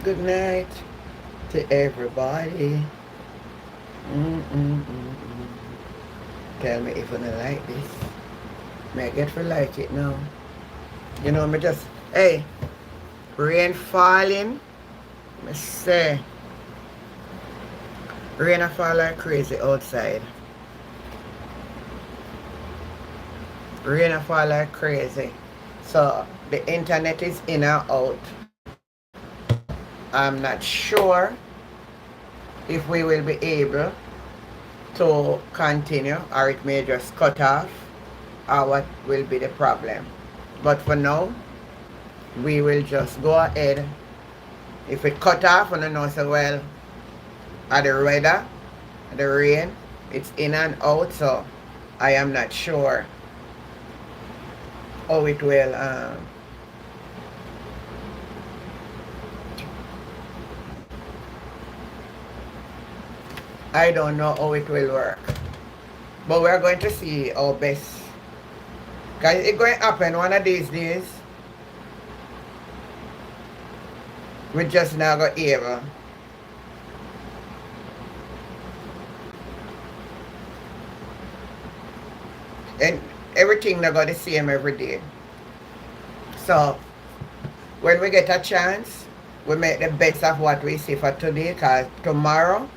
Good night to everybody. Mm-mm-mm-mm. Tell me if you don't like this. May I get to like it now. You know, me just, hey, rain falling. Me say, rain a fall like crazy outside. Rain a fall like crazy. So the internet is in and out. I'm not sure if we will be able to continue or it may just cut off or what will be the problem. But for now, we will just go ahead. If it cut off, and I know so well, at the weather, the rain, it's in and out, so I am not sure how it will. I don't know how it will work, but we're going to see our best. Cause it's going to happen one of these days. We just now got able. And everything not got the same every day. So when we get a chance, we make the best of what we see for today, because tomorrow,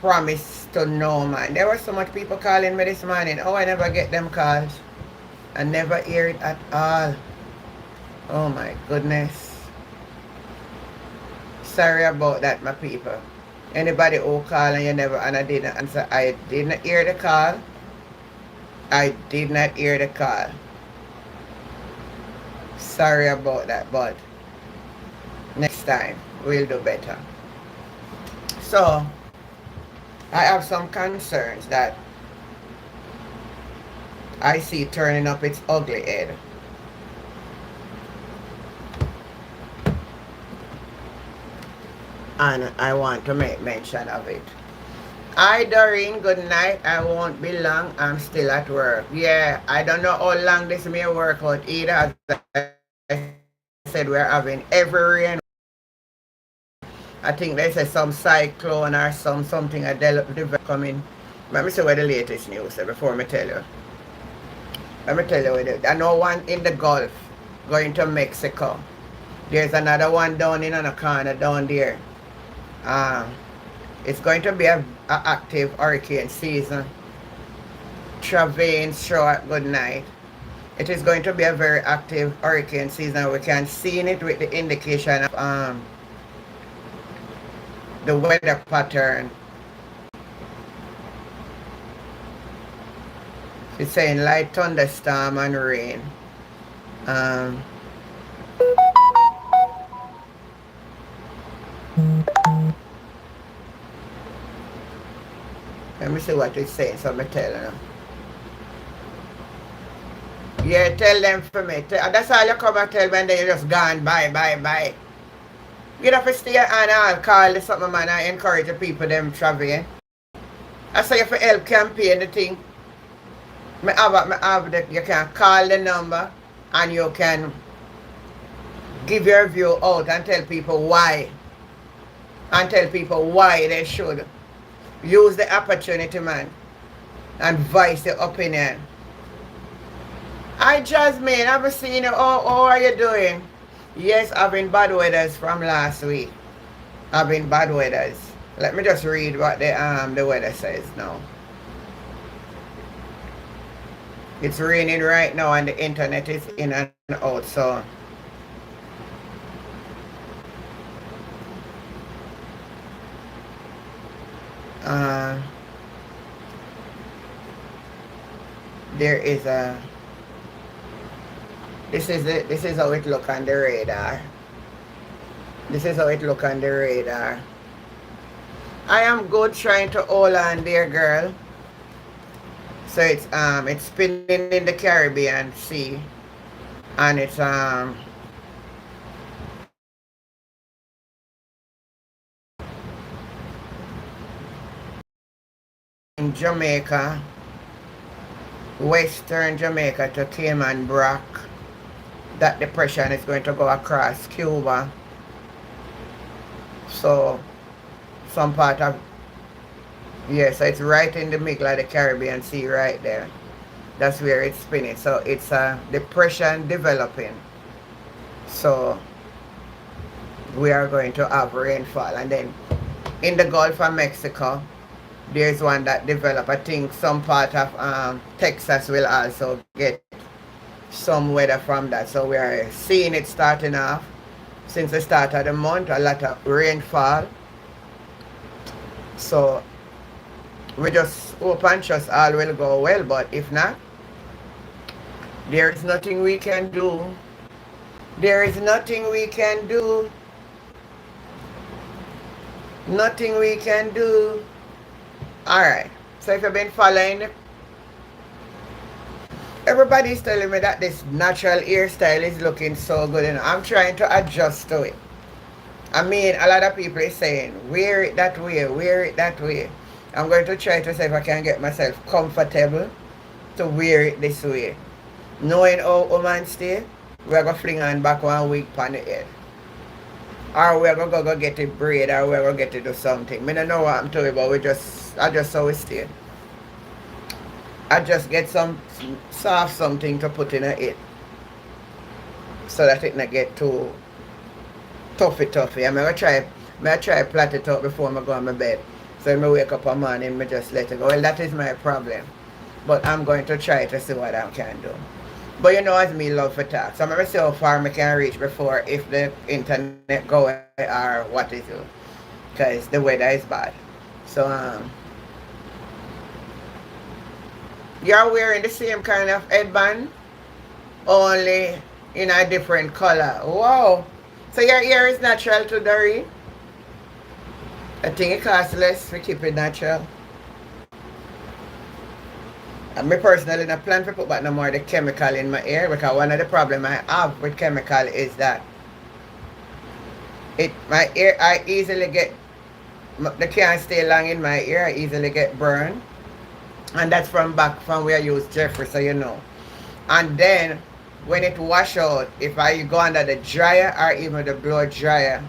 promise to no man. There were so much people calling me this morning. Oh, I never get them calls. I never hear it at all. Oh my goodness. Sorry about that, my people. Anybody who call and you never and I didn't answer, I didn't hear the call. I did not hear the call. Sorry about that, but next time we'll do better. So I have some concerns that I see turning up its ugly head. And I want to make mention of it. Hi Doreen, good night. I won't be long. I'm still at work. Yeah, I don't know how long this may work out either. As I said, we're having every rain. I think they say some cyclone or something a develop coming. Let me see what the latest news is before me tell you. Let me tell you what it is. I know one in the Gulf going to Mexico. There's another one down in a corner down there. Um, it's going to be a active hurricane season. Travain short, good night. It is going to be a very active hurricane season. We can see it with the indication of the weather pattern. It's saying light thunderstorm and rain. Um, Let me see what it's saying, so I'm telling you. Yeah, tell them for me. That's all you come and tell me and then you just gone, bye. You have to stay and I'll call the something man and encourage the people them traveling. I say if you help campaign the thing. You can call the number and you can give your view out and tell people why. And tell people why they should use the opportunity, man, and voice your opinion. Hi, Jasmine. I've seen you. How are you doing? Yes, I've been bad weathers from last week. I've been bad weathers. Let me just read what the weather says now. It's raining right now and the internet is in and out, so there is a this is how it look on the radar. This is how it look on the radar. I am good, trying to hold on there, girl. So it's spinning in the Caribbean Sea, and it's in Jamaica, western Jamaica to Cayman Brac. That depression is going to go across Cuba So some part of, yes, so it's right in the middle of the Caribbean Sea right there. That's where it's spinning. So it's a depression developing. So we are going to have rainfall. And then in the Gulf of Mexico, there's one that developed. I think some part of Texas will also get some weather from that. So we are seeing it starting off since the start of the month, a lot of rainfall. So we just hope and trust all will go well, but if not, there is nothing we can do. There is nothing we can do. Nothing we can do. Alright, so if you've been following, everybody's telling me that this natural hairstyle is looking so good, and I'm trying to adjust to it. I mean, a lot of people is saying, wear it that way, wear it that way. I'm going to try to see if I can get myself comfortable to wear it this way. Knowing how women stay, we're going to fling on back 1 week on the head. Or we're going to go get it braid, or we're going to get it do something. I don't know what I'm doing, but I just how we stay. I just get some soft something to put in it, so that it not get too toughy. I'm going to try plait it up before I go on my bed. So when I wake up in the morning, I just let it go. Well, that is my problem. But I'm going to try to see what I can do. But you know, as me love for talk. So I'm going to see how far I can reach before if the internet go or what is it. Because the weather is bad. So, you're wearing the same kind of headband, only in a different color. Wow. So your hair is natural to Doreen? I think it costs less to keep it natural. And me personally not plan to put back no more the chemical in my hair, because one of the problems I have with chemical is that my hair, I easily get, they can't stay long in my hair, I easily get burned. And that's from back from where I use Jeffrey, so you know. And then when it wash out, if I go under the dryer or even the blow dryer,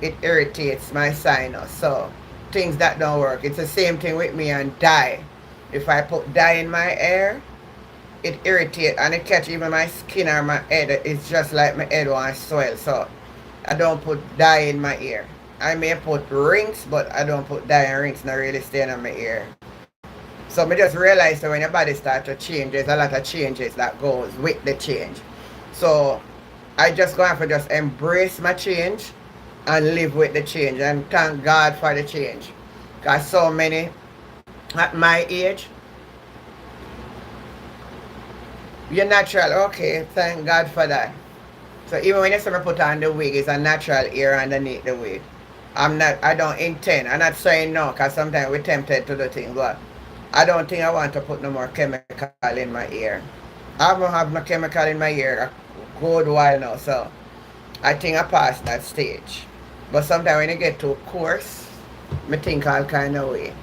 it irritates my sinus. So things that don't work. It's the same thing with me and dye. If I put dye in my hair, it irritates and it catch even my skin or my head. It's just like my head wants swell. So I don't put dye in my hair. I may put rings, but I don't put dye and rings not really staying on my hair. So I just realized that when your body starts to change, there's a lot of changes that goes with the change. So I just going to have to just embrace my change and live with the change and thank God for the change. Because so many at my age, you're natural, okay, thank God for that. So even when you see me put on the wig, it's a natural hair underneath the wig. I don't intend, I'm not saying no, because sometimes we're tempted to do things, but I don't think I want to put no more chemical in my ear. I haven't had no chemical in my ear a good while now, so I think I passed that stage. But sometimes when you get too coarse, I think all kind of way.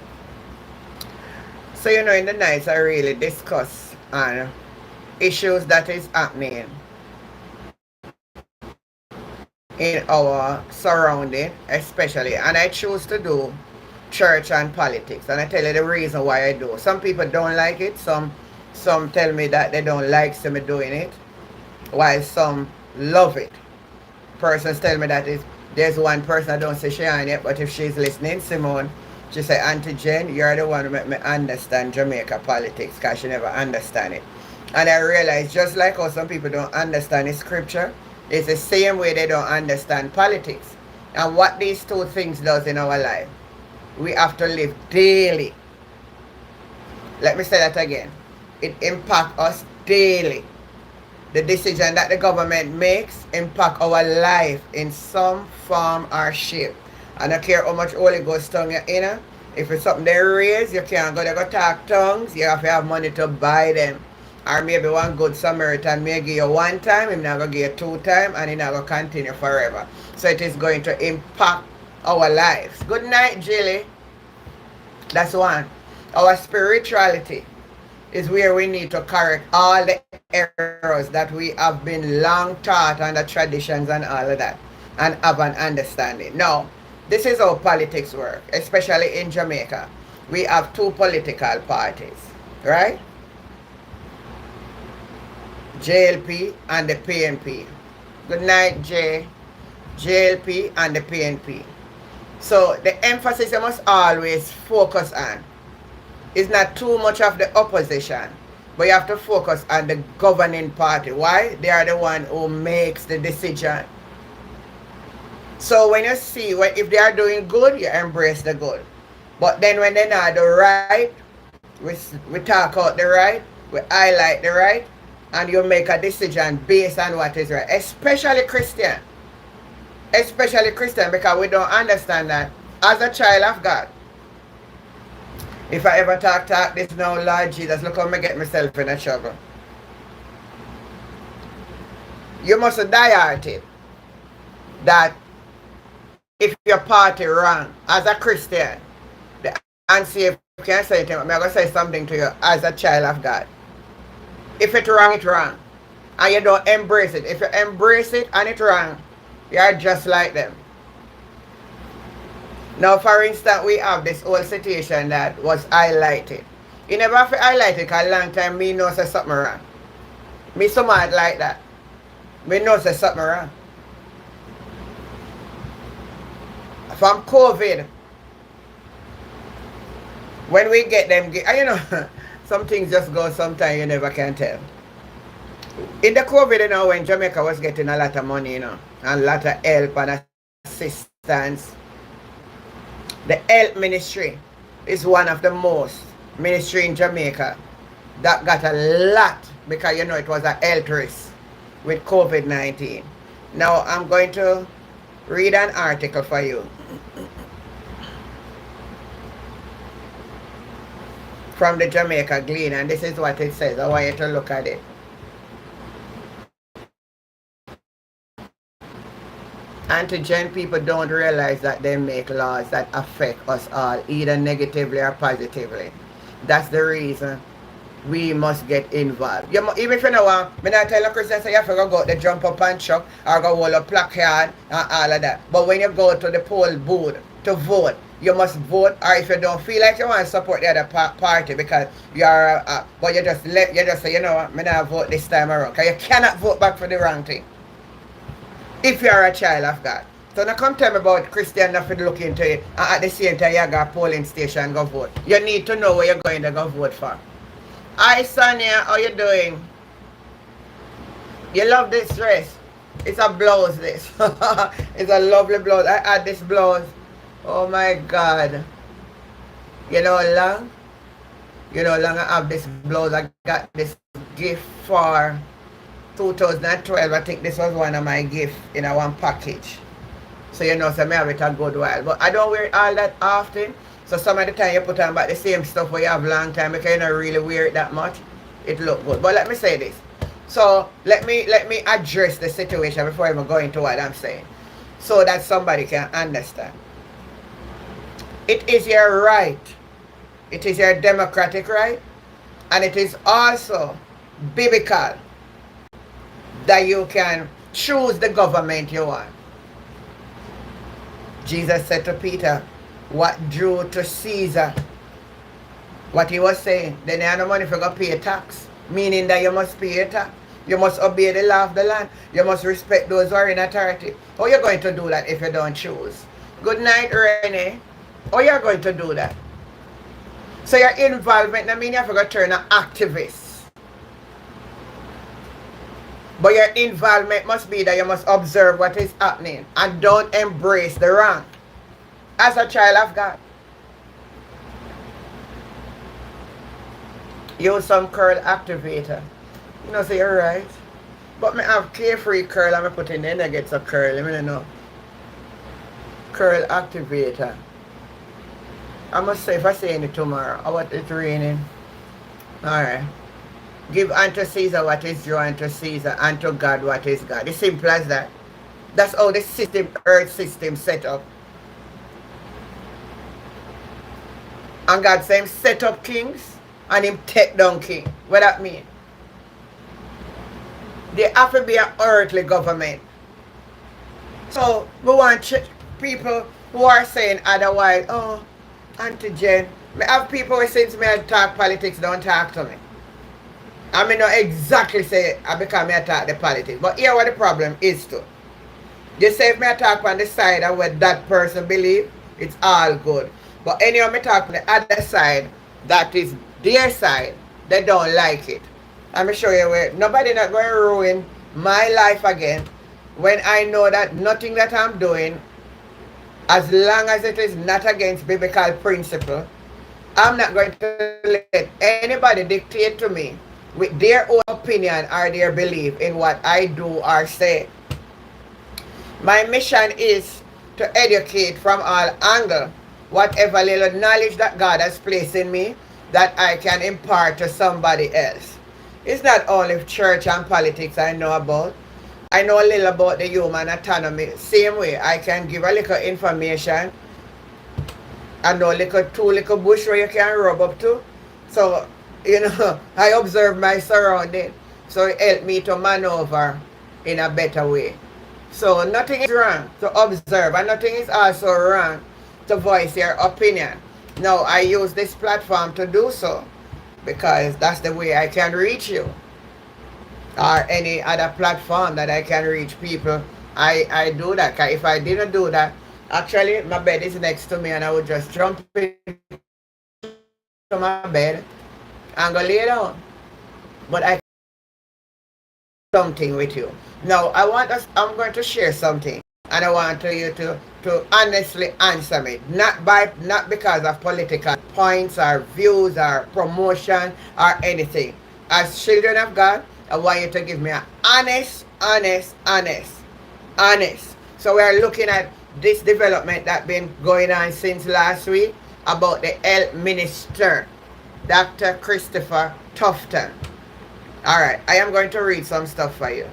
So you know, in the nights I really discuss on issues that is happening in our surrounding, especially, and I choose to do church and politics, and I tell you the reason why I do. Some people don't like it, some tell me that they don't like me doing it, while some love it. Persons tell me that there's one person I don't say she on yet, but if she's listening, Simone, she say, Auntie Jen, you're the one who make me understand Jamaica politics, because she never understand it. And I realize just like how some people don't understand the scripture, it's the same way they don't understand politics. And what these two things does in our life, we have to live daily. Let me say that again. It impacts us daily. The decision that the government makes impact our life in some form or shape. I don't care how much Holy Ghost tongue you're in. If it's something they raise, you can't go there go talk tongues. You have to have money to buy them. Or maybe one good Samaritan may give you one time, he's not going to give you 2 times, and he's not going to continue forever. So it is going to impact our lives. Good night, Jilly. That's one. Our spirituality is where we need to correct all the errors that we have been long taught, and the traditions and all of that, and have an understanding. Now, This is how politics work, especially in Jamaica. We have two political parties, right? JLP and the PNP. Good night, JLP and the PNP. So the emphasis you must always focus on is not too much of the opposition, but you have to focus on the governing party. Why? They are the one who makes the decision. So when you see, if they are doing good, you embrace the good. But then when they're not the right, we talk out the right, we highlight the right, and you make a decision based on what is right. Especially Christian. Especially Christian, because we don't understand that as a child of God. If I ever talk this now, Lord Jesus, look how I get myself in a trouble. You must die at it that if your party wrong as a Christian, the unsaved can say to me, I'm going to say something to you as a child of God. If it's wrong, it's wrong. And you don't embrace it. If you embrace it and it's wrong, you are just like them. Now, for instance, we have this whole situation that was highlighted. You never have to highlight it because a long time me know say something wrong. Me so mad like that. Me know say something wrong. From COVID, when we get them, you know, some things just go sometimes you never can tell. In the COVID, you know, when Jamaica was getting a lot of money, you know, and a lot of help and assistance, the health ministry is one of the most ministry in Jamaica that got a lot because, you know, it was a health risk with COVID-19. Now, I'm going to read an article for you from the Jamaica Glean, and this is what it says. I want you to look at it. Antigen people don't realize that they make laws that affect us all, either negatively or positively. That's the reason we must get involved. Even if you know what, I'm not telling Christians say you have to go out the jump up and chuck or go hold a placard and all of that. But when you go to the poll booth to vote, you must vote, or if you don't feel like you want to support the other party because you're but you just say, you know what, I'm not vote this time around, because you cannot vote back for the wrong thing if you're a child of God. So now come tell me about Christian nothing look into it and at the same time you go to polling station and go vote. You need to know where you're going to go vote for. Hi Sonia, how you doing? You love this dress. It's a blouse this. It's a lovely blouse. I had this blouse. Oh my God. You know how long? You know how long I have this blouse. I got this gift for 2012. I think this was one of my gifts in a one package. So you know, so I have it a good while. But I don't wear it all that often. So some of the time you put on back the same stuff where you have long time because you don't really wear it that much. It look good. But let me say this. So let me address the situation before I even go into what I'm saying, so that somebody can understand. It is your right. It is your democratic right. And it is also biblical that you can choose the government you want. Jesus said to Peter, what due to Caesar? What he was saying, then you have no money for go pay a tax. Meaning that you must pay a tax. You must obey the law of the land. You must respect those who are in authority. How are you going to do that if you don't choose? Good night, Renee. How are you going to do that? So your involvement, I mean you have to go turn an activist. But your involvement must be that you must observe what is happening and don't embrace the wrong as a child of God. Use some curl activator. You know, say you're right. But me have carefree curl and I put in there and I get some curl. Let me know. Curl activator. I must say if I say it tomorrow, I want it raining. Alright. Give unto Caesar what is due unto Caesar, and to God what is God. It's simple as that. That's how the system, earth system set up. And God said him set up kings and him take down king. What that mean? There have to be an earthly government. So we want people who are saying otherwise. Oh, Auntie Jen, I have people who since me I talk politics don't talk to me. I may not exactly say I become me attack the politics. But here what the problem is too. You say if me talk on the side of what that person believe, it's all good. But anyhow me talk on the other side, that is their side, they don't like it. I'm show you where nobody not going to ruin my life again when I know that nothing that I'm doing, as long as it is not against biblical principle, I'm not going to let anybody dictate to me with their own opinion or their belief in what I do or say. My mission is to educate from all angles, whatever little knowledge that God has placed in me that I can impart to somebody else. It's not only church and politics I know about. I know a little about the human anatomy. Same way, I can give a little information. I know two little bush where you can rub up to. So, I observe my surrounding. So it helped me to maneuver in a better way. So nothing is wrong to observe, and nothing is also wrong to voice your opinion. Now, I use this platform to do so because that's the way I can reach you, or any other platform that I can reach people. I do that. If I didn't do that, actually my bed is next to me and I would just jump into my bed and go lay down. But I something with you. Now I'm going to share something, and I want you to honestly answer me. Not because of political points or views or promotion or anything. As children of God, I want you to give me an honest. So we're looking at this development that's been going on since last week about the health minister, Dr. Christopher Tufton. Alright, I am going to read some stuff for you.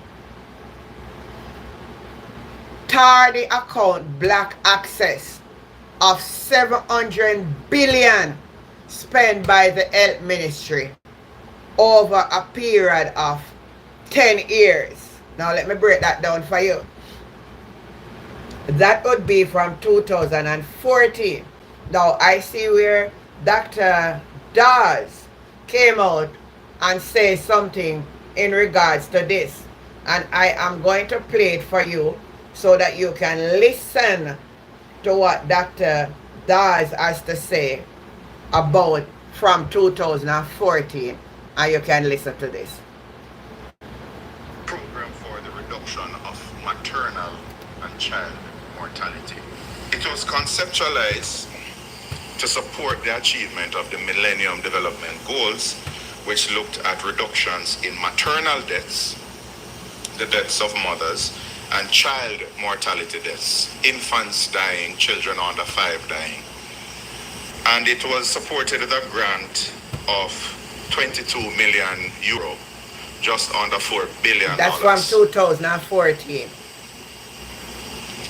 Tardy account black access of 700 billion spent by the health ministry over a period of 10 years. Now let me break that down for you. That would be from 2014. Now I see where Dr. Dawes came out and say something in regards to this. And I am going to play it for you so that you can listen to what Dr. Dawes has to say about from 2014, and you can listen to this. Program for the reduction of maternal and child mortality. It was conceptualized to support the achievement of the Millennium Development Goals, which looked at reductions in maternal deaths, the deaths of mothers, and child mortality deaths, infants dying, children under 5 dying. And it was supported with a grant of 22 million euro, just under $4 billion. That's from 2014.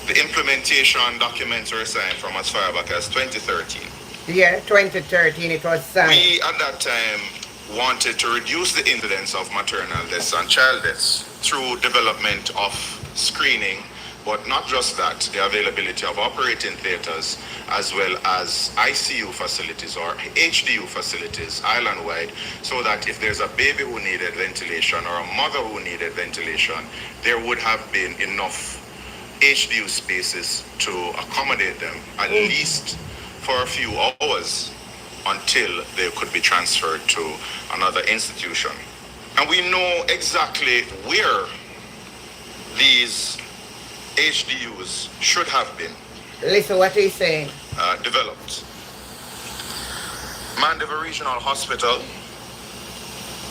The implementation documents were signed from as far back as 2013. Yeah, 2013 it was signed. We at that time wanted to reduce the incidence of maternal deaths and child deaths through development of screening, but not just that, the availability of operating theaters as well as ICU facilities or HDU facilities island-wide, so that if there's a baby who needed ventilation or a mother who needed ventilation, there would have been enough HDU spaces to accommodate them, at least for a few hours, until they could be transferred to another institution. And we know exactly where these HDUs should have been. Listen what he's saying. Developed. Mandeville Regional Hospital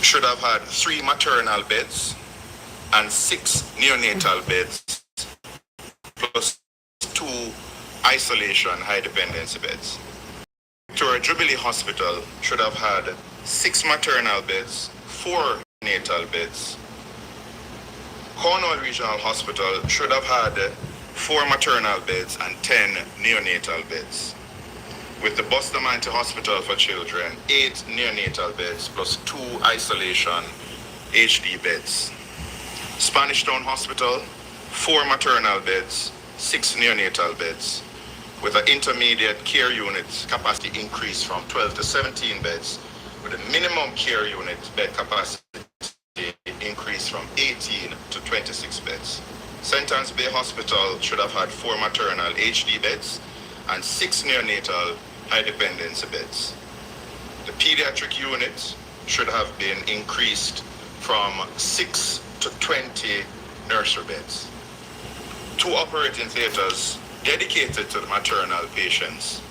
should have had 3 maternal beds and 6 neonatal beds, plus 2 isolation high dependency beds. Victoria Jubilee Hospital should have had 6 maternal beds, 4 neonatal beds. Cornwall Regional Hospital should have had 4 maternal beds and 10 neonatal beds. With the Bustamante Hospital for Children, 8 neonatal beds plus 2 isolation HD beds. Spanish Town Hospital, 4 maternal beds, 6 neonatal beds. with an intermediate care unit capacity increase from 12 to 17 beds, with a minimum care unit bed capacity increase from 18 to 26 beds. St. Anne's Bay Hospital should have had 4 maternal HD beds and 6 neonatal high dependency beds. The pediatric unit should have been increased from 6 to 20 nursery beds. 2 operating theaters dedicated to the maternal patients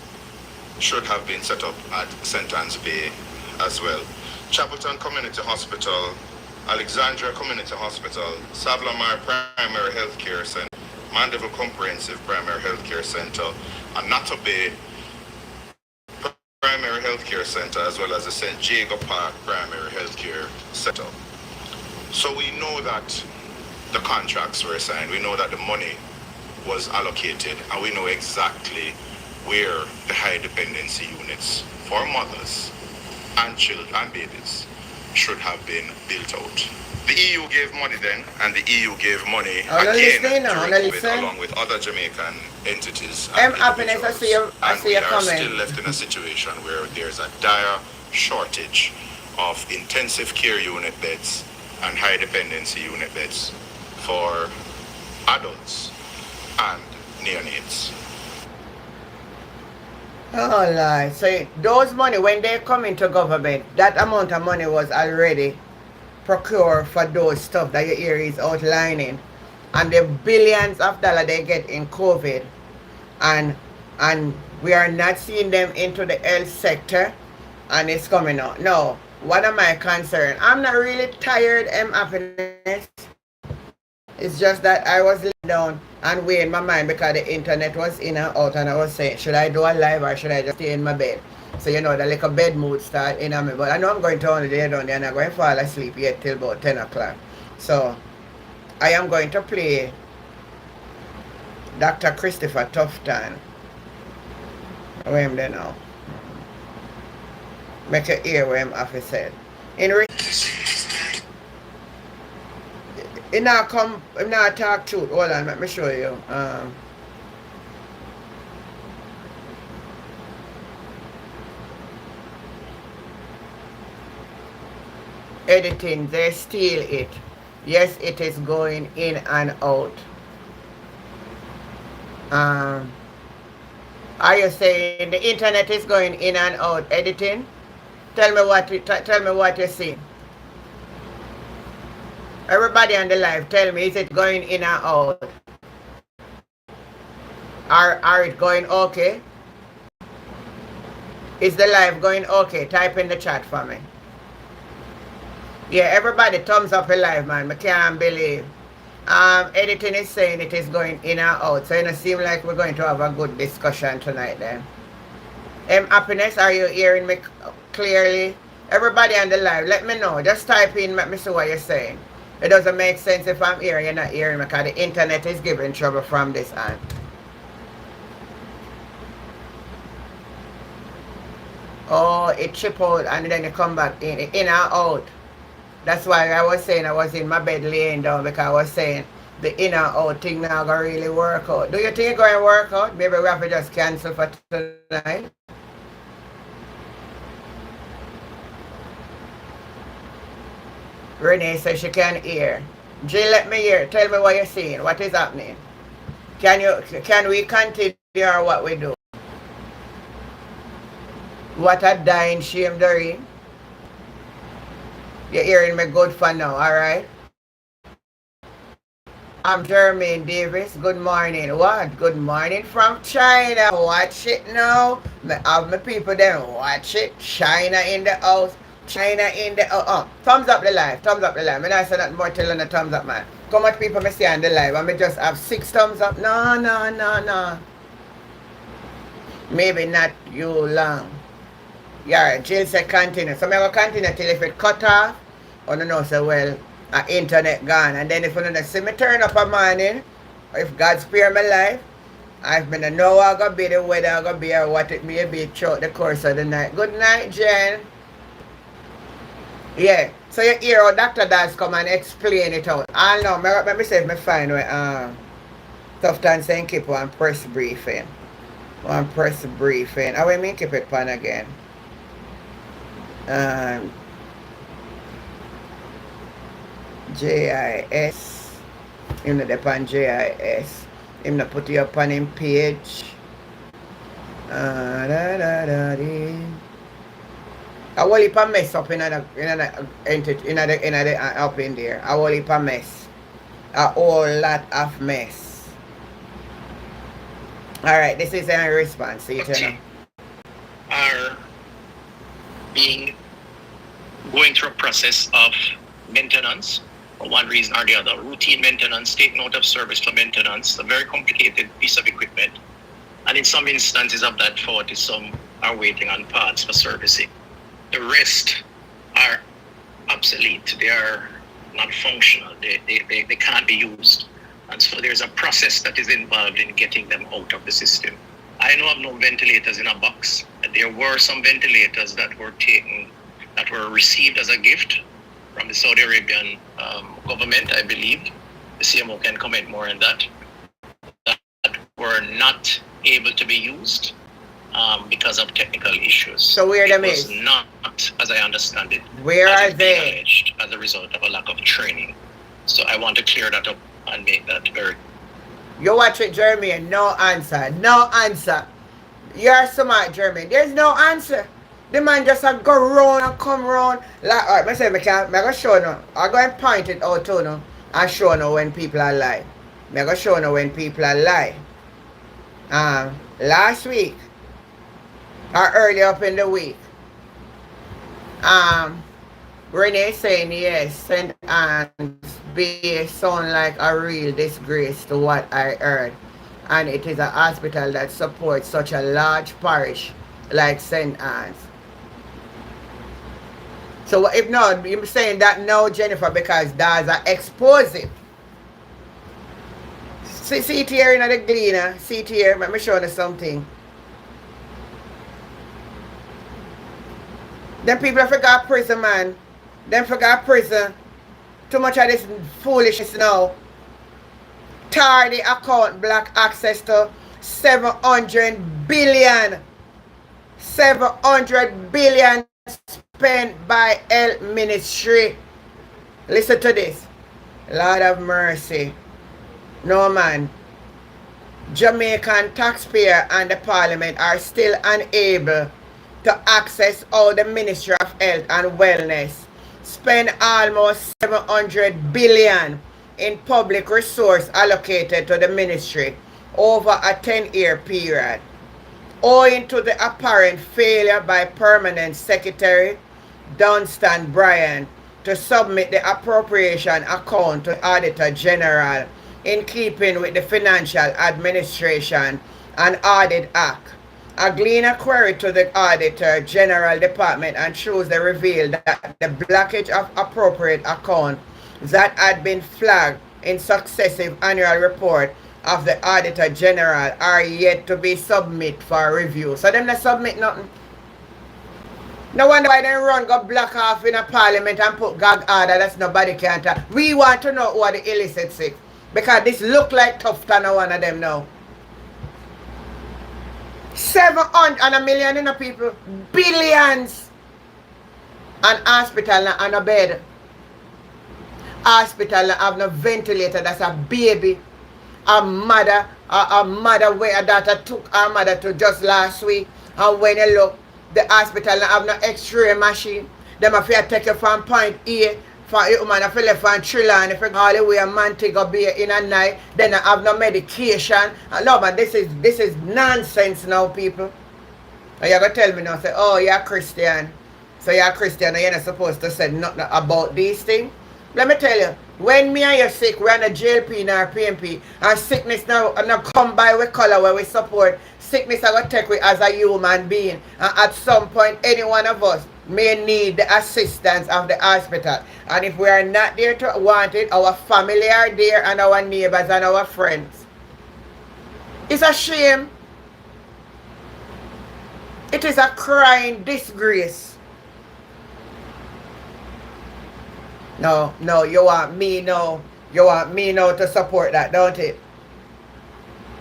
should have been set up at St. Anne's Bay as well. Chapelton Community Hospital, Alexandria Community Hospital, Savlamar Primary Health Care Center, Mandeville Comprehensive Primary Health Care Center, and Nato Bay Primary Health Care Center, as well as the St. Jacob Park Primary Health Care Center. So we know that the contracts were signed, we know that the money was allocated, and we know exactly where the high dependency units for mothers and children and babies should have been built out. The EU gave money then, and the EU gave money again during COVID, along with other Jamaican entities. Happiness, I see you we are comment. still left in a situation where there's a dire shortage of intensive care unit beds and high dependency unit beds for adults and neonates. Oh, Lord. So those money, when they come into government, that amount of money was already procured for those stuff that your ear is outlining. And the billions of dollars they get in COVID. And we are not seeing them into the health sector. And it's coming out. No. What am I concerned? I'm not really tired, happiness. It's just that I was laying down and weighing my mind because the internet was in and out, and I was saying, should I do a live or should I just stay in my bed? So you know, the little bed mood start in on me. But I know I'm going to only lay down there and I'm going to fall asleep yet till about 10 o'clock. So I am going to play Dr. Christopher Tufton. Where am I now? Make you hear what I'm off said. It now come, it now talk truth. Hold on, let me show you. Editing, they steal it. Yes, it is going in and out. Are you saying the internet is going in and out editing? Tell me what you see. Everybody on the live, tell me, is it going in and out? Are it going okay? Is the live going okay? Type in the chat for me. Yeah, everybody thumbs up a live, man. I can't believe. Editing is saying it is going in and out. So it seems like we're going to have a good discussion tonight then. Happiness, are you hearing me clearly? Everybody on the live, let me know. Just type in, let me see what you're saying. It doesn't make sense if I'm hearing you're not hearing me because the internet is giving trouble from this end. Oh, it chip out and then it come back in and out. That's why I was saying I was in my bed laying down because I was saying the in and out thing now gonna really work out. Do you think it's going to work out? Maybe we have to just cancel for tonight. Renee says she can hear. Jill, let me hear. Tell me what you're seeing. What is happening? Can we continue or what we do? What a dying shame, Doreen. You're hearing me good for now, alright? I'm Jermaine Davis. Good morning. What? Good morning from China. Watch it now. I have my people there. Watch it. China in the house. China in the thumbs up the live. Thumbs up the live. I say that more till on the thumbs up, man. How much people me see on the live? I may just have 6 thumbs up. No. Maybe not you long. Yeah, Jill said continue. So I will continue till if it cut off. Or no, so well, internet gone. And then if you don't see me turn up a morning, or if God spare my life, I've been to know I'm going to be the weather I'm going to be or what it may be throughout the course of the night. Good night, Jen. Yeah, so you hear how Dr. Daz come and explain it out. I know, let me see if I find where Tufton saying keep on press briefing. One press briefing. I will make it pan again. Um, JIS. Him not upon JIS. Him not put you up on him page. Da, da, da, da. A whole heap of mess up up in there. A whole heap of mess. A whole lot of mess. Alright, this is a response. See it now. Are being going through a process of maintenance for one reason or the other. Routine maintenance, take note of service for maintenance, a very complicated piece of equipment. And in some instances of that 40, some are waiting on parts for servicing. The rest are obsolete. They are not functional. They can't be used. And so there's a process that is involved in getting them out of the system. I know of no ventilators in a box. There were some ventilators that were received as a gift from the Saudi Arabian government, I believe. The CMO can comment more on that. That were not able to be used because of technical issues. So where them is? It was not, as I understand it. Where are they? Alleged as a result of a lack of training. So I want to clear that up and make that very. You watch it, Jeremy, no answer. No answer. You're smart, Jeremy. There's no answer. The man just go round and come round. Like, alright, I say, I'm going to show you. I'm going to point it out to you and show you when people are lying. I'm going to show you when people are lying. Last week, or early up in the week, Renee saying yes, St. Anne's Bay sound like a real disgrace to what I heard. And it is a hospital that supports such a large parish like St. Anne's. So if not, you're saying that no, Jennifer, because that's are explosive. See it here in the gleaner. See it here. Let me show you something. Them people forgot prison, man. Them forgot prison. Too much of this foolishness now. Tar the account block access to 700 billion. 700 billion spent by health ministry. Listen to this. Lord of mercy. No, man. Jamaican taxpayer and the parliament are still unable to access all the Ministry of Health and Wellness spend almost 700 billion in public resource allocated to the ministry over a 10-year period, owing to the apparent failure by Permanent Secretary Dunstan Bryan to submit the appropriation account to Auditor General in keeping with the Financial Administration and Audit Act. A gleaner query to the Auditor General Department on Tuesday revealed that the blockage of appropriate account that had been flagged in successive annual report of the Auditor General are yet to be submitted for review. So them not submit nothing. No wonder why they run go block off in a parliament and put gag order that's nobody can tell. We want to know who are the illicit sick. Because this look like tough than one of them now. 700 and a million in the people. Billions. And hospital and a bed. Hospital have no ventilator. That's a baby. A mother where a daughter took her mother to just last week. And when you look, the hospital have no x-ray machine. Them have to take you from point A for a woman if you left on Trillan, if you all the way a man take a beer in a night, then I have no medication. No man, this is nonsense now, people. And you're gonna tell me now, say, oh, you're a Christian. So you're a Christian and you're not supposed to say nothing about these things. Let me tell you, when me and you sick, we're on a JLP and our PMP, and sickness now come by with color where we support. Sickness I gonna take we as a human being. And at some point, any one of us may need the assistance of the hospital. And if we are not there to want it, our family are there and our neighbors and our friends. It's a shame. It is a crying disgrace. No, you want me now. You want me now to support that, don't it?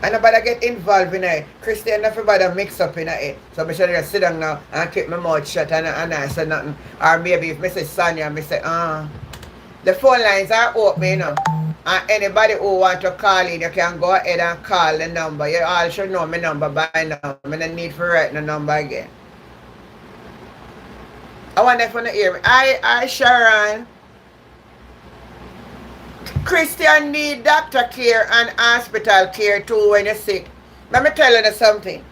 And nobody get involved in it. Christian everybody mix up in it. So I should just sit down now and keep my mouth shut and I say nothing. Or maybe if I say Sonia, I say, the phone lines are open, you know. And anybody who want to call in, you can go ahead and call the number. You all should know my number by now. I don't need to write the number again. I want them to hear me. I Sharon. Christian need doctor care and hospital care too when you're sick. Let me tell you something.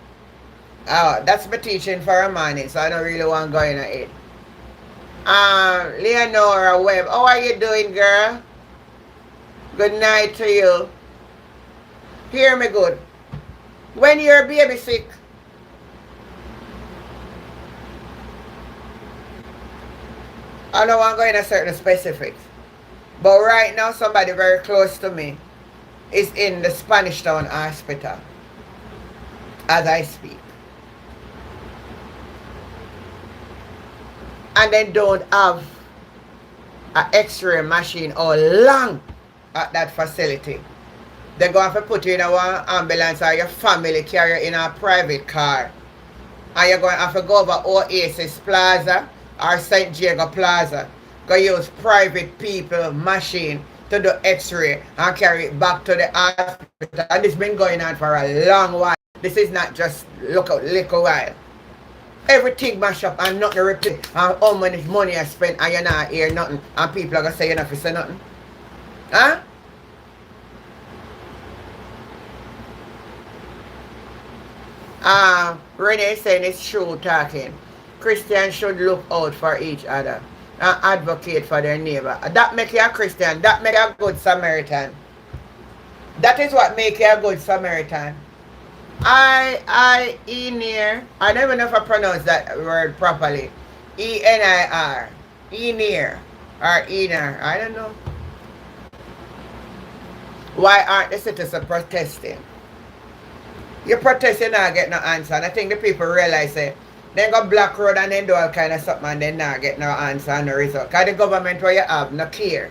Oh, that's my teaching for a morning, so I don't really want to go in it. Leonora Webb, how are you doing, girl? Good night to you. Hear me good. When your baby sick, I don't want to go into certain specifics. But right now, somebody very close to me is in the Spanish Town Hospital as I speak. And they don't have an x-ray machine or long at that facility. They're going to put you in a ambulance or your family carry you in a private car. And you're going to have to go over Oasis Plaza or St. Diego Plaza. Go use private people machine to do x-ray and carry it back to the hospital. And this has been going on for a long while. This is not just little while. Everything mash up and nothing repeat. And how much money I spend and you're not hear nothing. And people are going to say you're not to say nothing. Huh? Renee saying it's true talking. Christians should look out for each other and advocate for their neighbor. That make you a Christian. That make you a good Samaritan. That is what make you a good Samaritan. Enir. I don't even know if I pronounce that word properly. Enir. Enir. Or Enir. I don't know. Why aren't the citizens protesting? You protest, you not get no answer. And I think the people realize it. Then go block road and then do all kind of something and then not get no answer and no result. Because the government where you have no care.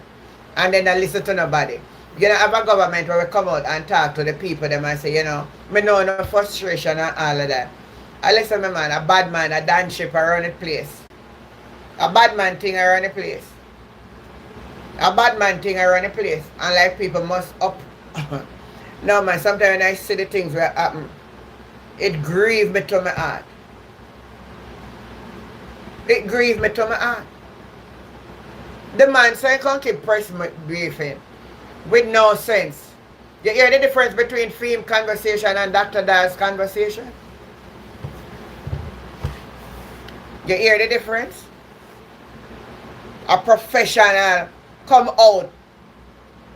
And then I listen to nobody. You don't have a government where we come out and talk to the people them and say, you know, me know no frustration and all of that. I listen my man, a bad man, a dance ship around the place. A bad man thing around the place. A bad man thing around the place. And like people must up. No man, sometimes when I see the things that happen, it grieves me to my heart. It grieves me to my heart. The man say can't keep press briefing with no sense. You hear the difference between film conversation and Dr. Dahl's conversation? You hear the difference? A professional come out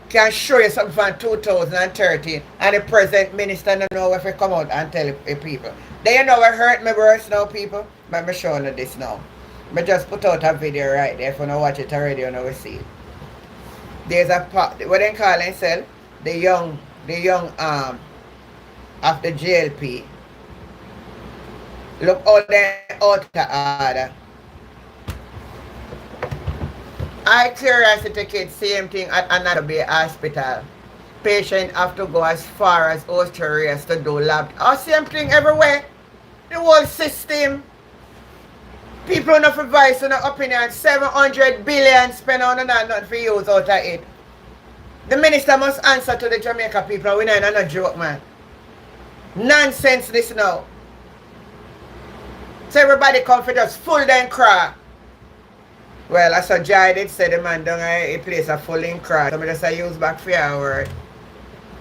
can show you something from 2013 and the present minister don't know if he come out and tell the people. Then you know what hurt me worse now, people? But I'm showing you this now. I just put out a video right there. If you don't watch it already, you know we see it. There's a part, what they call themselves, the young of the JLP. Look how they out of order. I curiosity kid, same thing at another bay hospital. Patient have to go as far as Australia to do lab. Oh, same thing everywhere. The whole system. People enough advice on the opinion 700 billion spent on and not for use out of it. The minister must answer to the Jamaica people. We know no joke, man. Nonsense this now. So everybody come for just full then cry. Well, as a Jai did say the man down a place a full in cry. So I just use back for your word.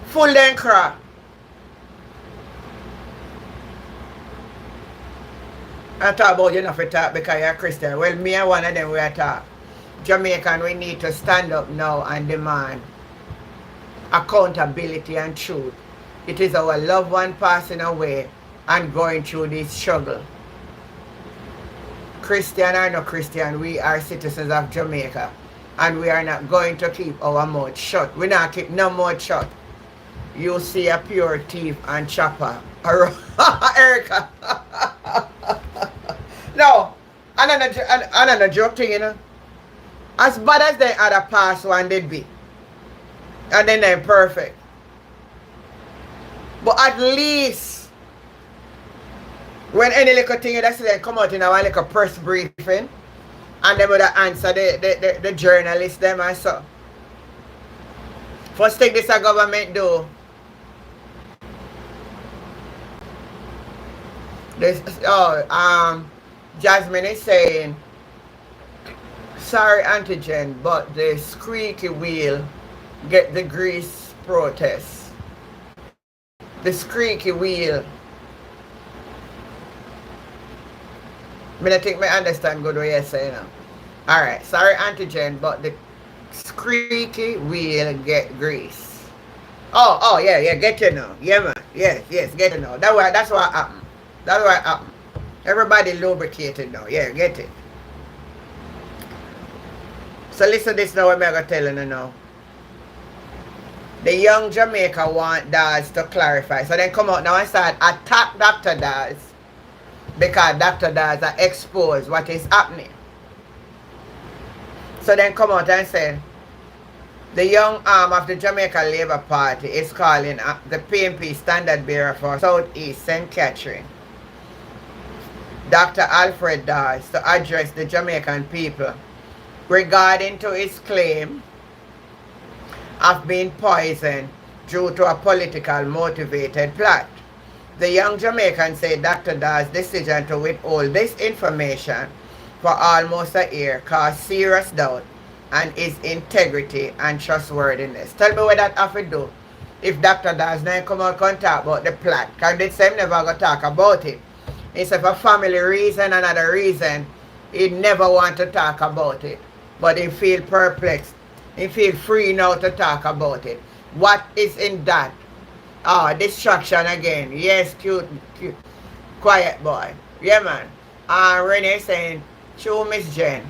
Full then cry. I talk about you not to talk because you're a Christian. Well, me and one of them we are talk. Jamaican, we need to stand up now and demand accountability and truth. It is our loved one passing away and going through this struggle. Christian or no Christian, we are citizens of Jamaica and we are not going to keep our mouth shut. We not keep no mouth shut. You see a pure thief and chopper. Erica. No, another joke thing, you know. As bad as they other past one did be. And then they're perfect. But at least when any little thing that say come out in a little press briefing and they would answer the journalists them and so. First thing this a government do. This Jasmine is saying sorry antigen, but the squeaky wheel get the grease protest. The squeaky wheel. I think I understand good what you're saying now. Alright, sorry antigen, but the squeaky wheel get grease. Oh, yeah, get you now. Yeah, man. Yes, get you now. That's what happened. That's what happened. Everybody lubricated now. Yeah, get it. So listen to this now, what I'm going to tell you now. The young Jamaica want Daz to clarify. So then come out now and start attack Dr. Daz. Because Dr. Daz are exposed what is happening. So then come out and say, the young arm of the Jamaica Labour Party is calling the PNP standard bearer for Southeast St. Catherine, Dr. Alfred Daz, to address the Jamaican people regarding to his claim of being poisoned due to a political motivated plot. The young Jamaican said Dr. Daz's decision to withhold this information for almost a year caused serious doubt on his integrity and trustworthiness. Tell me what that have to do if Dr. Daz now come out and talk about the plot. Because they say never going to talk about it. It's for family reason, another reason, he never want to talk about it. But he feel perplexed. He feel free now to talk about it. What is in that? Distraction again. Yes, cute. Quiet boy. Yeah, man. Renee saying, true, Miss Jen.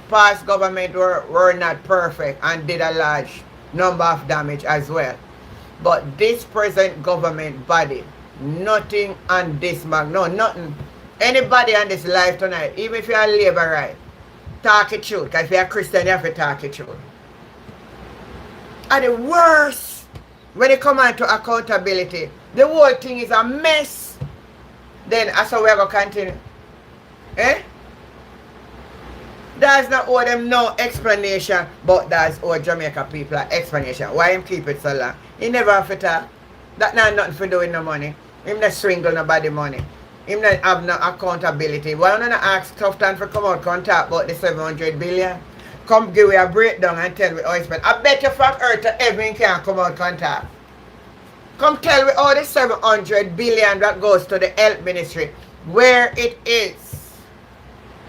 Past government were not perfect and did a large number of damage as well. But this present government body, nothing on this mag. No, nothing. Anybody on this life tonight, even if you're a labor right, talk the truth. Because if you're a Christian, you have to talk the truth. And the worst, when it comes on to accountability, the whole thing is a mess. Then that's how we're going to continue. That's not owe them no explanation, but that's owe Jamaica people an explanation. Why him keep it so long? He never have to talk. That not nothing for doing no money. Him not swingle nobody money. Him not have no accountability. Why don't you ask Tufton for come out and talk about the 700 billion? Come give me a breakdown and tell me how it's spent. I bet you from earth to heaven can come out and talk. Come tell me all the 700 billion that goes to the health ministry, where it is.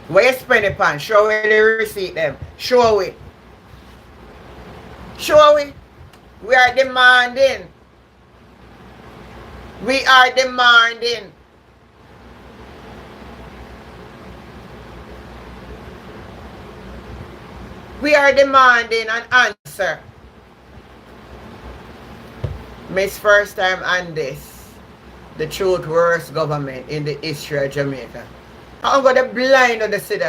Where you spend it on? Show me the receipt them. Show it. Show it. We are demanding. We are demanding. We are demanding an answer. Miss first time on this. The truth worst government in the history of Jamaica. I'm going to blind on the city.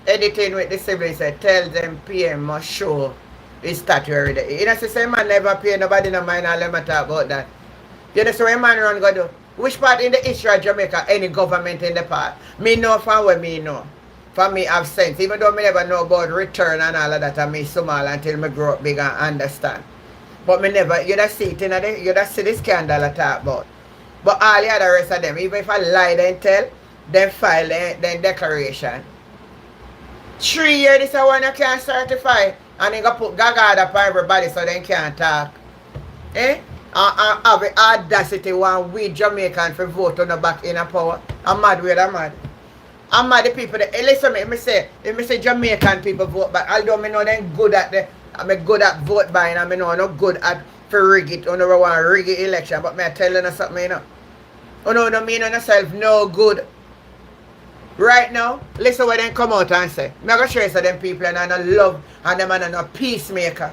Editing with the siblings said, tell them PM must show his statuary there. You know, say man never pay nobody no mind and let me talk about that. You know, so when man run go do. Which part in the history of Jamaica, any government in the part? Me know from where me know. For me have sense. Even though me never know about return and all of that, and me small until me grow up big and understand. But me never, you just see it in the, you just see the scandal I talk about. But all the other rest of them, even if I lie then tell, then file then declaration. 3 years this one you can't certify. And then go put gaga up on everybody so they can't talk. And have the audacity one we Jamaican for vote on the back in a power. I'm mad with I'm mad. I'm mad the people that listen me say Jamaican people vote back. Although me know them good at I'm good at vote buying and I know I'm not good at for rig it. I don't want to rig it election, but me I tell you something, you know. You know, no mean on yourself no good. Right now, listen what they come out and say. I'm going to show you so them people and I no love and them are no peacemaker.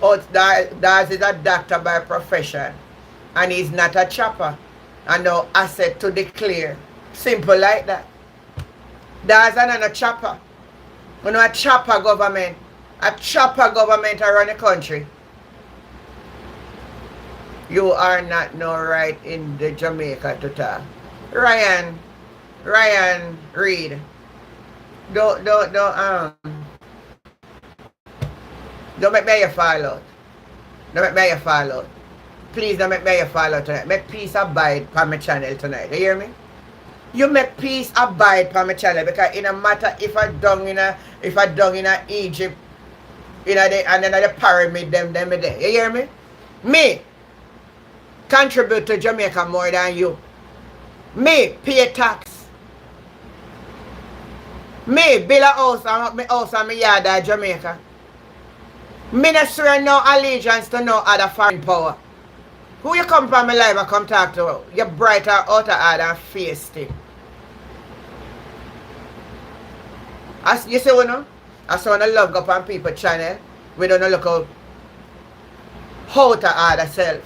Oh, Daz is a doctor by profession and he's not a chopper and no asset to declare. Simple like that. Daz is not a chopper. You know, a chopper government. A chopper government around the country. You are not no right in the Jamaica to talk. Ryan Reed. Don't make me you fall out. Don't make me you fall out. Please don't make me you fall out tonight. Make peace abide on my channel tonight. You hear me? You make peace abide on my channel because it no matter if I dung in Egypt, and then the pyramid them there. You hear me? Me contribute to Jamaica more than you. Me pay tax. Me build a house and my yard at Jamaica. Me not swear no allegiance to no other foreign power. Who you come from my life and come talk to? You brighter outer heart and face stick. As you see what no? I saw no love go on people channel. We don't look out outer heart self.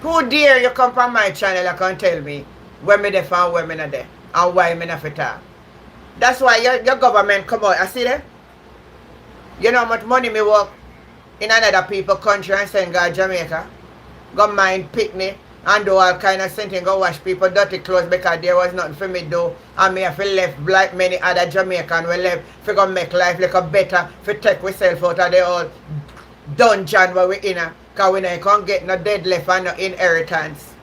Who dare you come from my channel and can tell me where me there and where me not there and why me not fit talk? That's why your government come out. I see that. You know how much money me work in another people country and send go to Jamaica. Go mine picnic and do all kind of thing. Go wash people dirty clothes because there was nothing for me to do. And me have to left like many other Jamaicans we left for go make life like a better for take ourselves out of the old dungeon where we in. Because we don't can't get no dead left and no inheritance.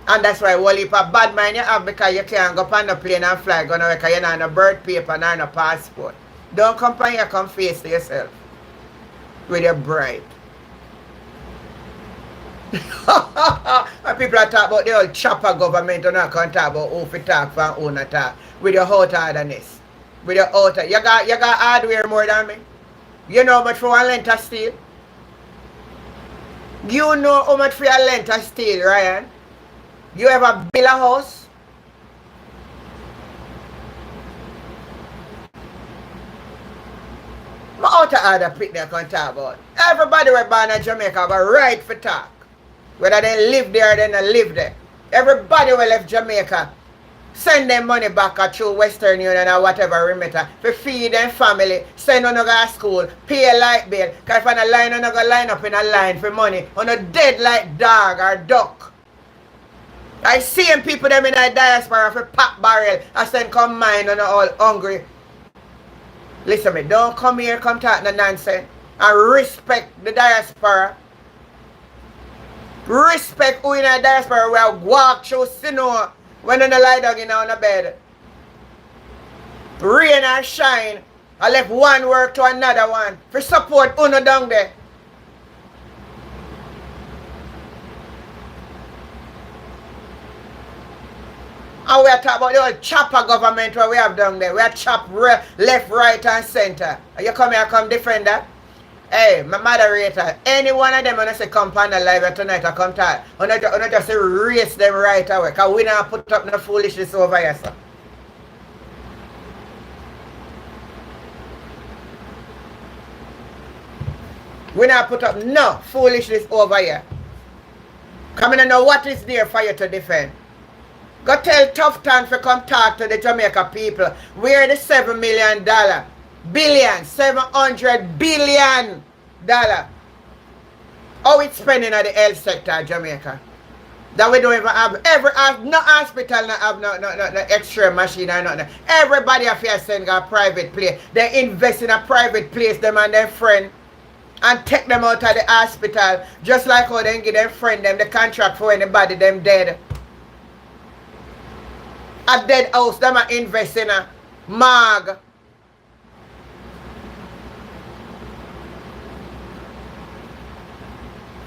And that's why one heap of bad mind you have because you can't go on the plane and fly go nowhere because you don't have no birth paper nor no passport. Don't come on here, come face to yourself. With your bride. And people are talking about the old chopper government and not can talk about who to talk for and who not talk. With your outer hardness. With your outer. You got hardware more than me. You know how much for one length of steel? You know how much for your length of steel, Ryan? You ever build a house? My outer order pick they can talk about. Everybody who born in Jamaica have a right for talk. Whether they live there or they don't live there. Everybody who left Jamaica send them money back through Western Union or whatever remitter for feed them family, send them to school, pay a light bill. Because if on a line, you go line up in a line for money. On a dead like dog or duck. I see people them in a diaspora for pop barrel and send come mine and all hungry. Listen me, don't come here, come talk no nonsense. And respect the diaspora. Respect who in a diaspora will walk through snow when they lie down in on the bed. Rain and shine. I left one work to another one. For support uno down there. And we are talking about the old chopper government where we have down there. We are chop left, right and center. You come here, come defend that? Hey, my moderator, any one of them when I say come on the live tonight or come talk, I not just erase them right away. Because we not put up no foolishness over here, sir. We not put up no foolishness over here. Come in and know what is there for you to defend. Go tell Tough Tan to come talk to the Jamaica people. Where the $7 million? Billion, $700 billion. How it's spending at the health sector of Jamaica. That we don't even have no hospital, not have no X-ray machine or nothing. Everybody have here send a private place. They invest in a private place, them and their friend. And take them out of the hospital. Just like how they give them friend them the contract for anybody them dead. A dead house, them are invest in a morgue.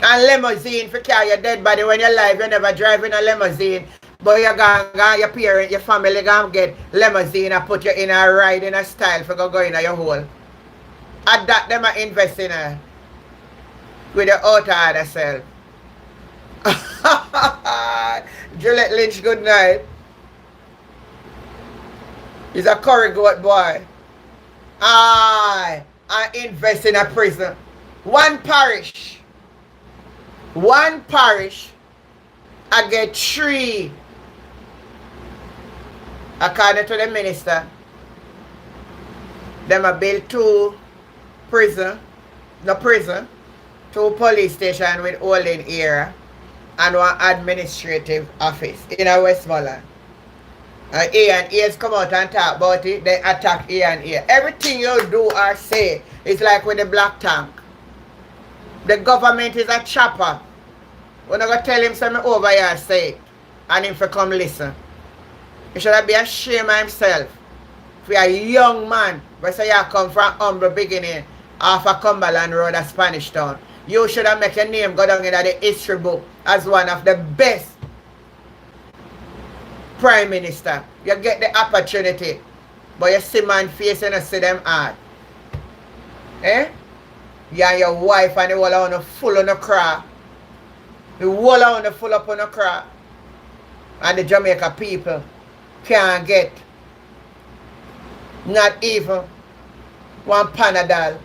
And limousine for carry your dead body when you're alive. You never drive in a limousine. But you're going, your parents, your family going to get limousine and put you in a ride in a style for go in your hole. At that, them are invest in a with the outer other self. Juliet Lynch, good night. He's a curry goat boy. I invest in a prison. One parish, I get 3. According to the minister, them a build 2 2 2 police station with holding area and 1 administrative office in a Westmoreland. A and A's come out and talk about it, they attack A and A. Everything you do or say is like with the black tank. The government is a chopper. We're not going to tell him something over here say it. And him for come listen. He should be ashamed of himself. If you're a young man, but say you come from humble beginning off a Cumberland Road, a Spanish town, you should have make your name go down in the history book as one of the best prime minister. You get the opportunity, but you see man face and you see them hard. Eh? You and your wife and the whole on the full on the crack. The whole on the full up on the crack. And the Jamaica people can't get not even 1 Panadol.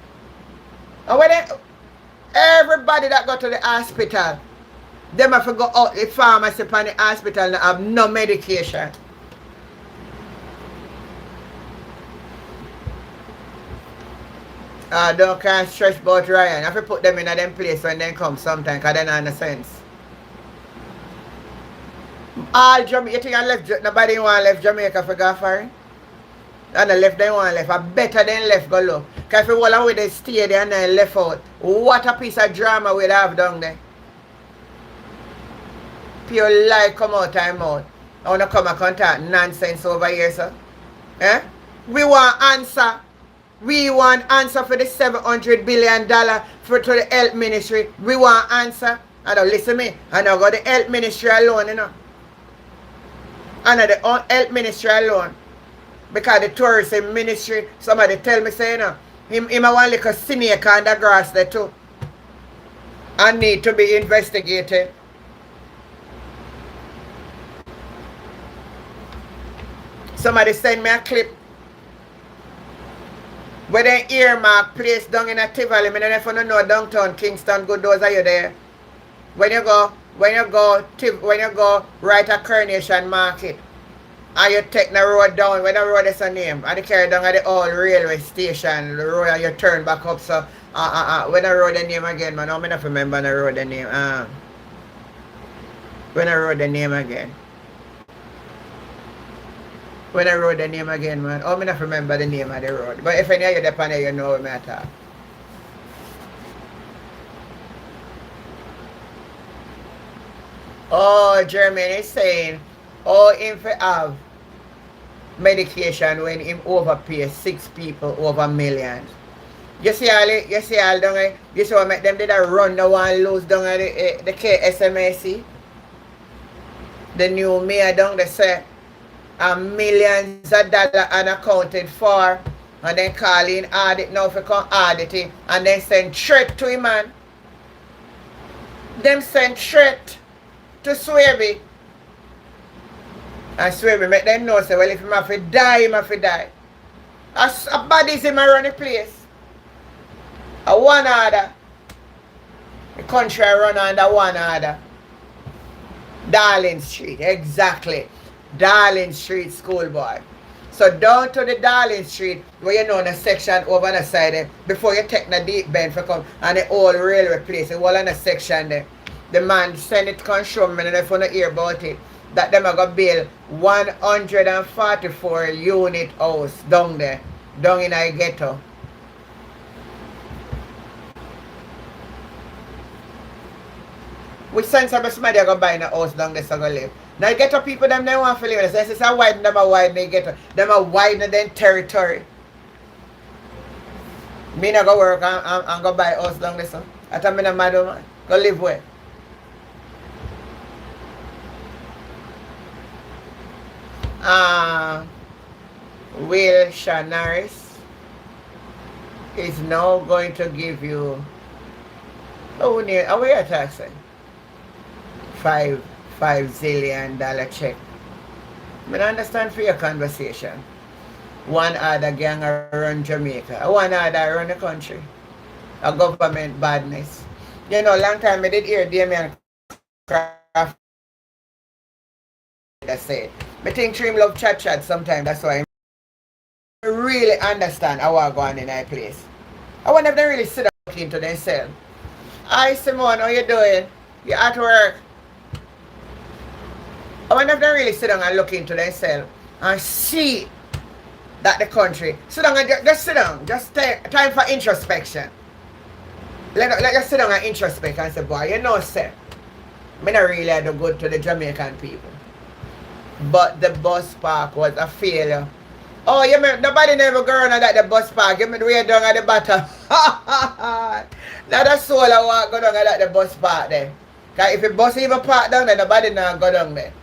And when everybody that go to the hospital, them have to go out the pharmacy and the hospital and have no medication. Don't can't stress about Ryan. I have to put them in a them place when they come sometimes because they don't have no sense. All Jamaica, you think I left, nobody want left Jamaica for go foreign? And I left them one left. I better than left go low. Because if you hold on with the stay there and then left out, what a piece of drama we'd have down there. Pure lie come out time out. I want to come and contact nonsense over here, sir. Eh? We want answer. We want answer for the $700 billion to the health ministry. We want answer. I don't listen to me. I don't go the health ministry alone, you know. And the health ministry alone. Because the tourism ministry, somebody tell me say, you know, him a one little snake on the grass there too. And need to be investigated. Somebody send me a clip where they earmark place down in a Tivoli. I don't know if you know downtown Kingston, good those are you there. When you go right at Coronation Market and you take the road down, when the road is a name, and you carry down at the old railway station, the road and you turn back up, so when the road the name again, man, I don't remember the road the name. When the road the name again. When I wrote the name again, man. Oh, I don't remember the name of the road. But if any of you depend on you know what I talk. Oh, Jermaine is saying, oh, him for have medication when him overpay 6 people over millions. You see all down there? You see what make them did a run the one lose down at the KSMAC? The new mayor down there say, and millions of dollars unaccounted for, and then call in audit now for come audit it, and then send threat to him, man. Them send threat to Swaby. And Swaby make them know say, well, if him have to die, him have to die. As a bodies him a run the place. A one order. The country run under one order. Darling Street, exactly. Darling Street schoolboy. So down to the Darling Street, where you know the section over on the side there, before you take the deep bend for come and the old railway place, the whole on the section there. The man send it come show me and if you don't hear about it, that them are gonna build 144 unit house down there, down in a ghetto. Which sense of somebody are gonna buy in a house down there so go live? Now ghetto people them they want to live. So it's a widen them a widen they ghetto. Them a widen them territory. Me not go work and go buy a house down there so. I thought me not mad man. Go live where? Will Shanaris is now going to give you how we are taxing? $5 zillion check. I don't understand for your conversation. One other gang around Jamaica, one other around the country. A government badness. You know, long time I did hear Damien Craft say. I think Trim love chat sometimes, that's why I really understand how I go on in that place. I wonder if they really sit down into themselves Hi Simone, how you doing? You at work? I wonder if they really sit down and look into themselves and see that the country. Sit down and just sit down. Just take time for introspection. Let us sit down and introspect and say, boy, you know, sir, me not really do good to the Jamaican people. But the bus park was a failure. Oh, you mean nobody never go around at the bus park. You mean way down at the bottom. Now that soul I walk go down at the bus park there. Cause if the bus even park down there, nobody now go down there.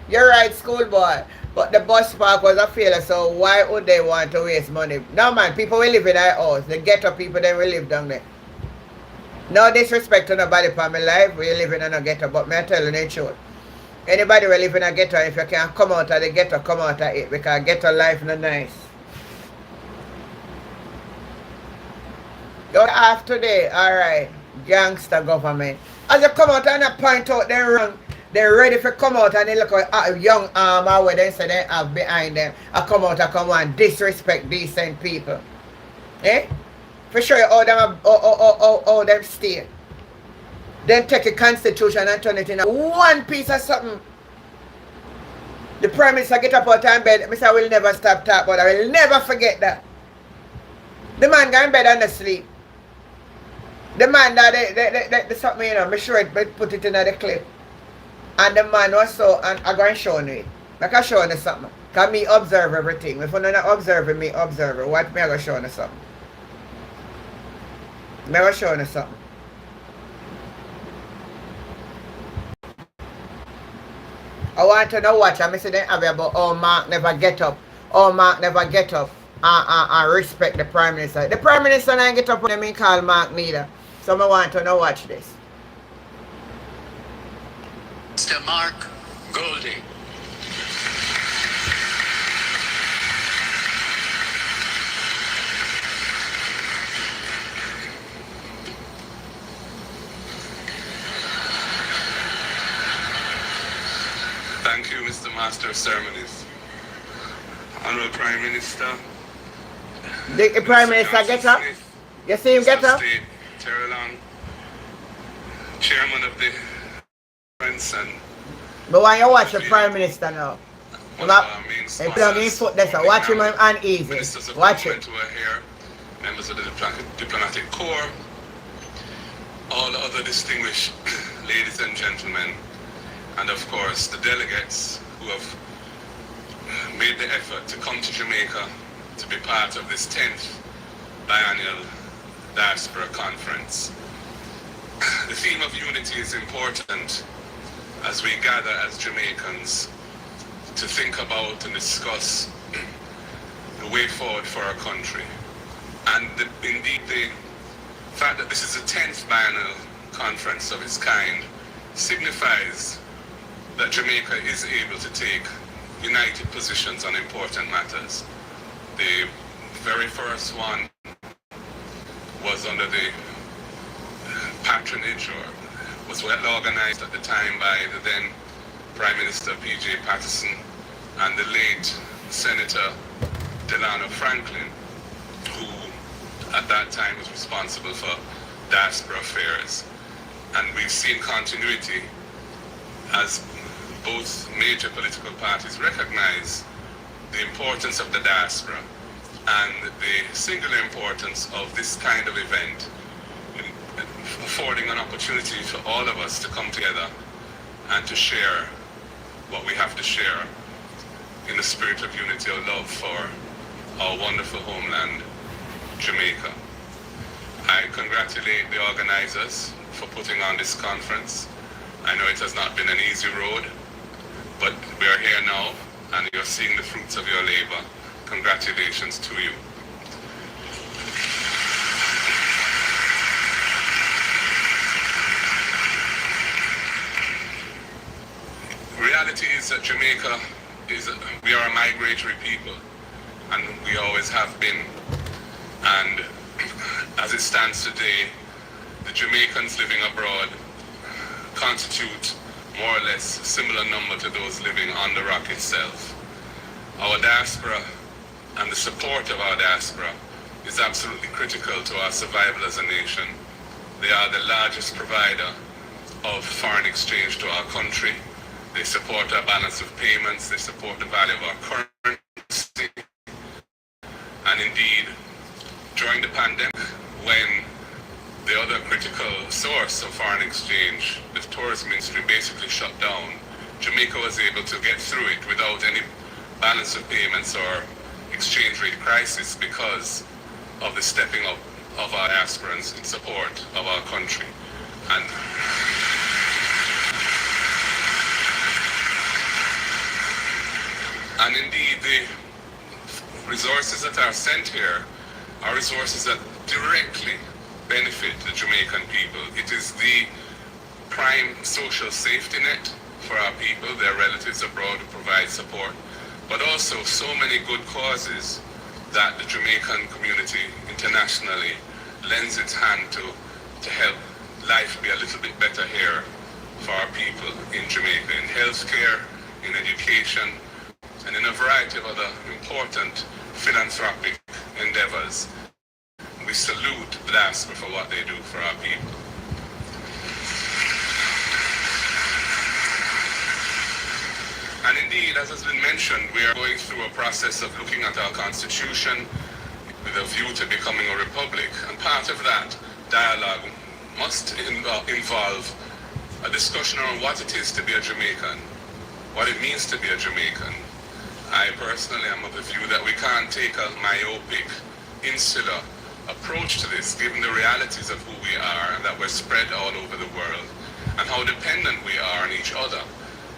You're right, schoolboy. But the bus park was a failure, so why would they want to waste money? No man, people will live in our house. The ghetto people they will live down there. No disrespect to nobody for my life. We live in a ghetto, but me I tell you the truth. Anybody will live in a ghetto, if you can come out of the ghetto, come out of it. Because ghetto life not nice. Go off today, alright. Gangster government. As you come out and you point out them wrong, they're ready for come out and they look at a young armor where they say they have behind them. I come out and come and disrespect decent people. Eh? For sure how them stay. Then take a constitution and turn it into one piece of something. The Prime Minister get up out of bed. I will never stop talking, but I will never forget that. The man got in bed and asleep. The man that something, you know, me sure it put it in the clip. And the man was so, and I'm going to show you it. I can show you something. Because me observe everything. If you're not observing me, observe it. What me I going to show you something? Me I going to show you something. I want to know watch. I say they have about oh Mark never get up. Oh Mark never get up. And respect the Prime Minister. The Prime Minister don't get up when they mean call Mark neither. So I want to know watch this. Mr. Mark Golding. Thank you, Mr. Master of Ceremonies. Honorable Prime Minister. The Prime Minister get up? You see him get up? State, Terry Long, Chairman of the Friends and... But when you watch the Prime Minister now, one of our main he put on his foot there, so watch him uneasy. Ministers of Watch Government it. who are here, members of the Diplomatic Corps, all other distinguished ladies and gentlemen, and of course the delegates who have made the effort to come to Jamaica to be part of this 10th biennial diaspora conference. The theme of unity is important as we gather as Jamaicans to think about and discuss the way forward for our country. And indeed the fact that this is the 10th biennial conference of its kind signifies that Jamaica is able to take united positions on important matters. The very first one was under the patronage, or was well organized at the time by the then Prime Minister P.J. Patterson and the late Senator Delano Franklin, who at that time was responsible for diaspora affairs. And we've seen continuity as both major political parties recognize the importance of the diaspora and the singular importance of this kind of event, affording an opportunity for all of us to come together and to share what we have to share in the spirit of unity or love for our wonderful homeland, Jamaica. I congratulate the organizers for putting on this conference. I know it has not been an easy road, but we are here now and you're seeing the fruits of your labor. Congratulations to you. Reality is that Jamaica we are a migratory people, and we always have been. And as it stands today, the Jamaicans living abroad constitute more or less a similar number to those living on the rock itself. Our diaspora and the support of our diaspora is absolutely critical to our survival as a nation. They are the largest provider of foreign exchange to our country. They support our balance of payments. They support the value of our currency. And indeed, during the pandemic, when the other critical source of foreign exchange, the tourism industry, basically shut down, Jamaica was able to get through it without any balance of payments or exchange rate crisis because of the stepping up of our aspirants in support of our country. And indeed, the resources that are sent here are resources that directly benefit the Jamaican people. It is the prime social safety net for our people, their relatives abroad who provide support, but also so many good causes that the Jamaican community internationally lends its hand to help life be a little bit better here for our people in Jamaica, in healthcare, in education, and in a variety of other important philanthropic endeavors. We salute the diaspora for what they do for our people. And indeed, as has been mentioned, we are going through a process of looking at our constitution with a view to becoming a republic. And part of that dialogue must involve a discussion on what it is to be a Jamaican, what it means to be a Jamaican. I personally am of the view that we can't take a myopic, insular approach to this, given the realities of who we are and that we're spread all over the world and how dependent we are on each other.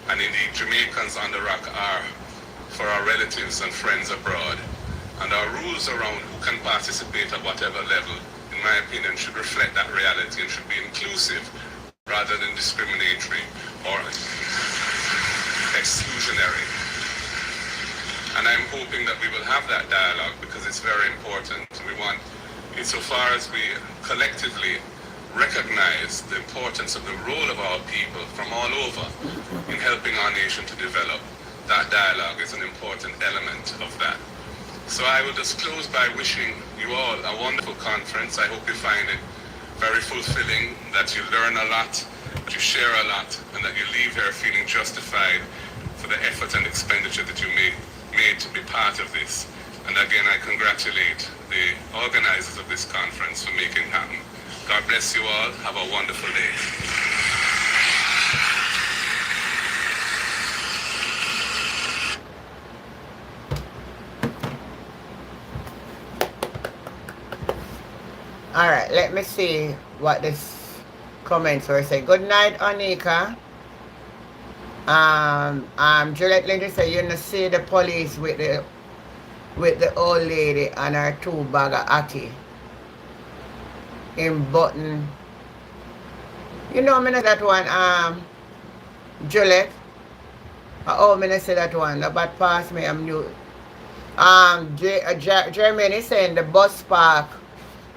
And indeed, Jamaicans on the rock are for our relatives and friends abroad. And our rules around who can participate at whatever level, in my opinion, should reflect that reality and should be inclusive rather than discriminatory or exclusionary. And I'm hoping that we will have that dialogue because it's very important. We want, insofar as we collectively recognize the importance of the role of our people from all over in helping our nation to develop, that dialogue is an important element of that. So I will just close by wishing you all a wonderful conference. I hope you find it very fulfilling, that you learn a lot, that you share a lot, and that you leave here feeling justified for the effort and expenditure that you made to be part of this. And again, I congratulate the organizers of this conference for making it happen. God bless you all. Have a wonderful day. All right, let me see what this comments were saying. Good night, Anika. Juliet Lindsay said, you know, see the police with the old lady and her 2 bag of Aki in button. You know, me know that one, Juliet. Oh, me know say that one. No bad pass me, I'm new. Jeremy is saying the bus park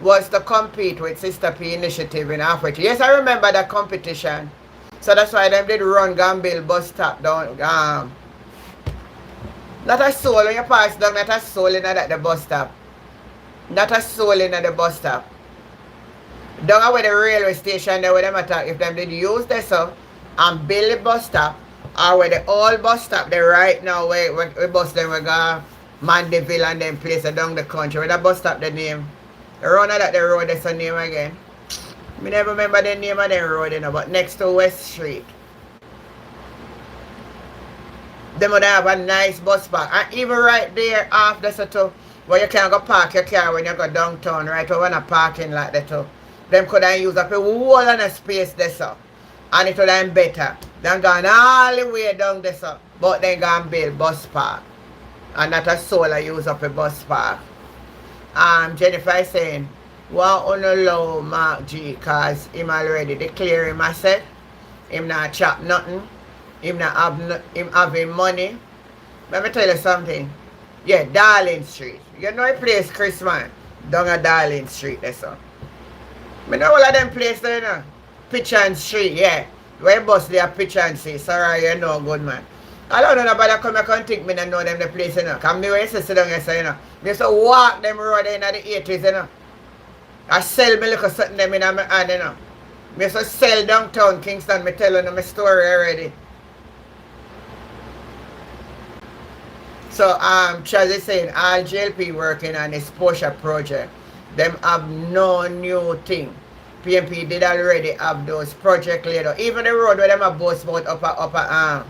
was to compete with Sister P initiative in Africa. Yes, I remember that competition. So that's why them did run Gambill bus stop down. Not a soul when you pass down, not a soul in at the bus stop. Not a soul in at the bus stop. Down where the railway station there where them attack, if them did use this up and build the bus stop, or where the old bus stop there right now where we bus them we go Mandeville and them place down the country, where the bus stop the name. Around that the road that's a name again. I never remember the name of the road, you know, but next to West Street. They would have a nice bus park. And even right there after so too, where you can go park your car when you go downtown, right over in a parking lot there too. Them could have used up a whole lot of space there so. And it would have been better. Them gone all the way down there so. But they gone build bus park. And not a soul use up a bus park. Jennifer is saying, well, unallow Mark G cause him already declare him asset. Him not chop nothing. Him not have him having money. Let me tell you something. Yeah, Darling Street. You know a place, Chris man? Down at Darling Street there so. I know all of them places there, you know. Pitchan Street, yeah. Where bus there Pitchan Street. Sorry, you know good man. I don't know nobody come here and think me and know them the place, you know. Cause me when you sit down here, so, you know. Me used to walk them road in the 80s, you know. I sell me little something them in my hand, you know. Me so sell downtown Kingston, me tell you my story already. So Chaz is saying all JLP working on this Porsche project. Them have no new thing. PMP did already have those project later. Even the road where them have boast about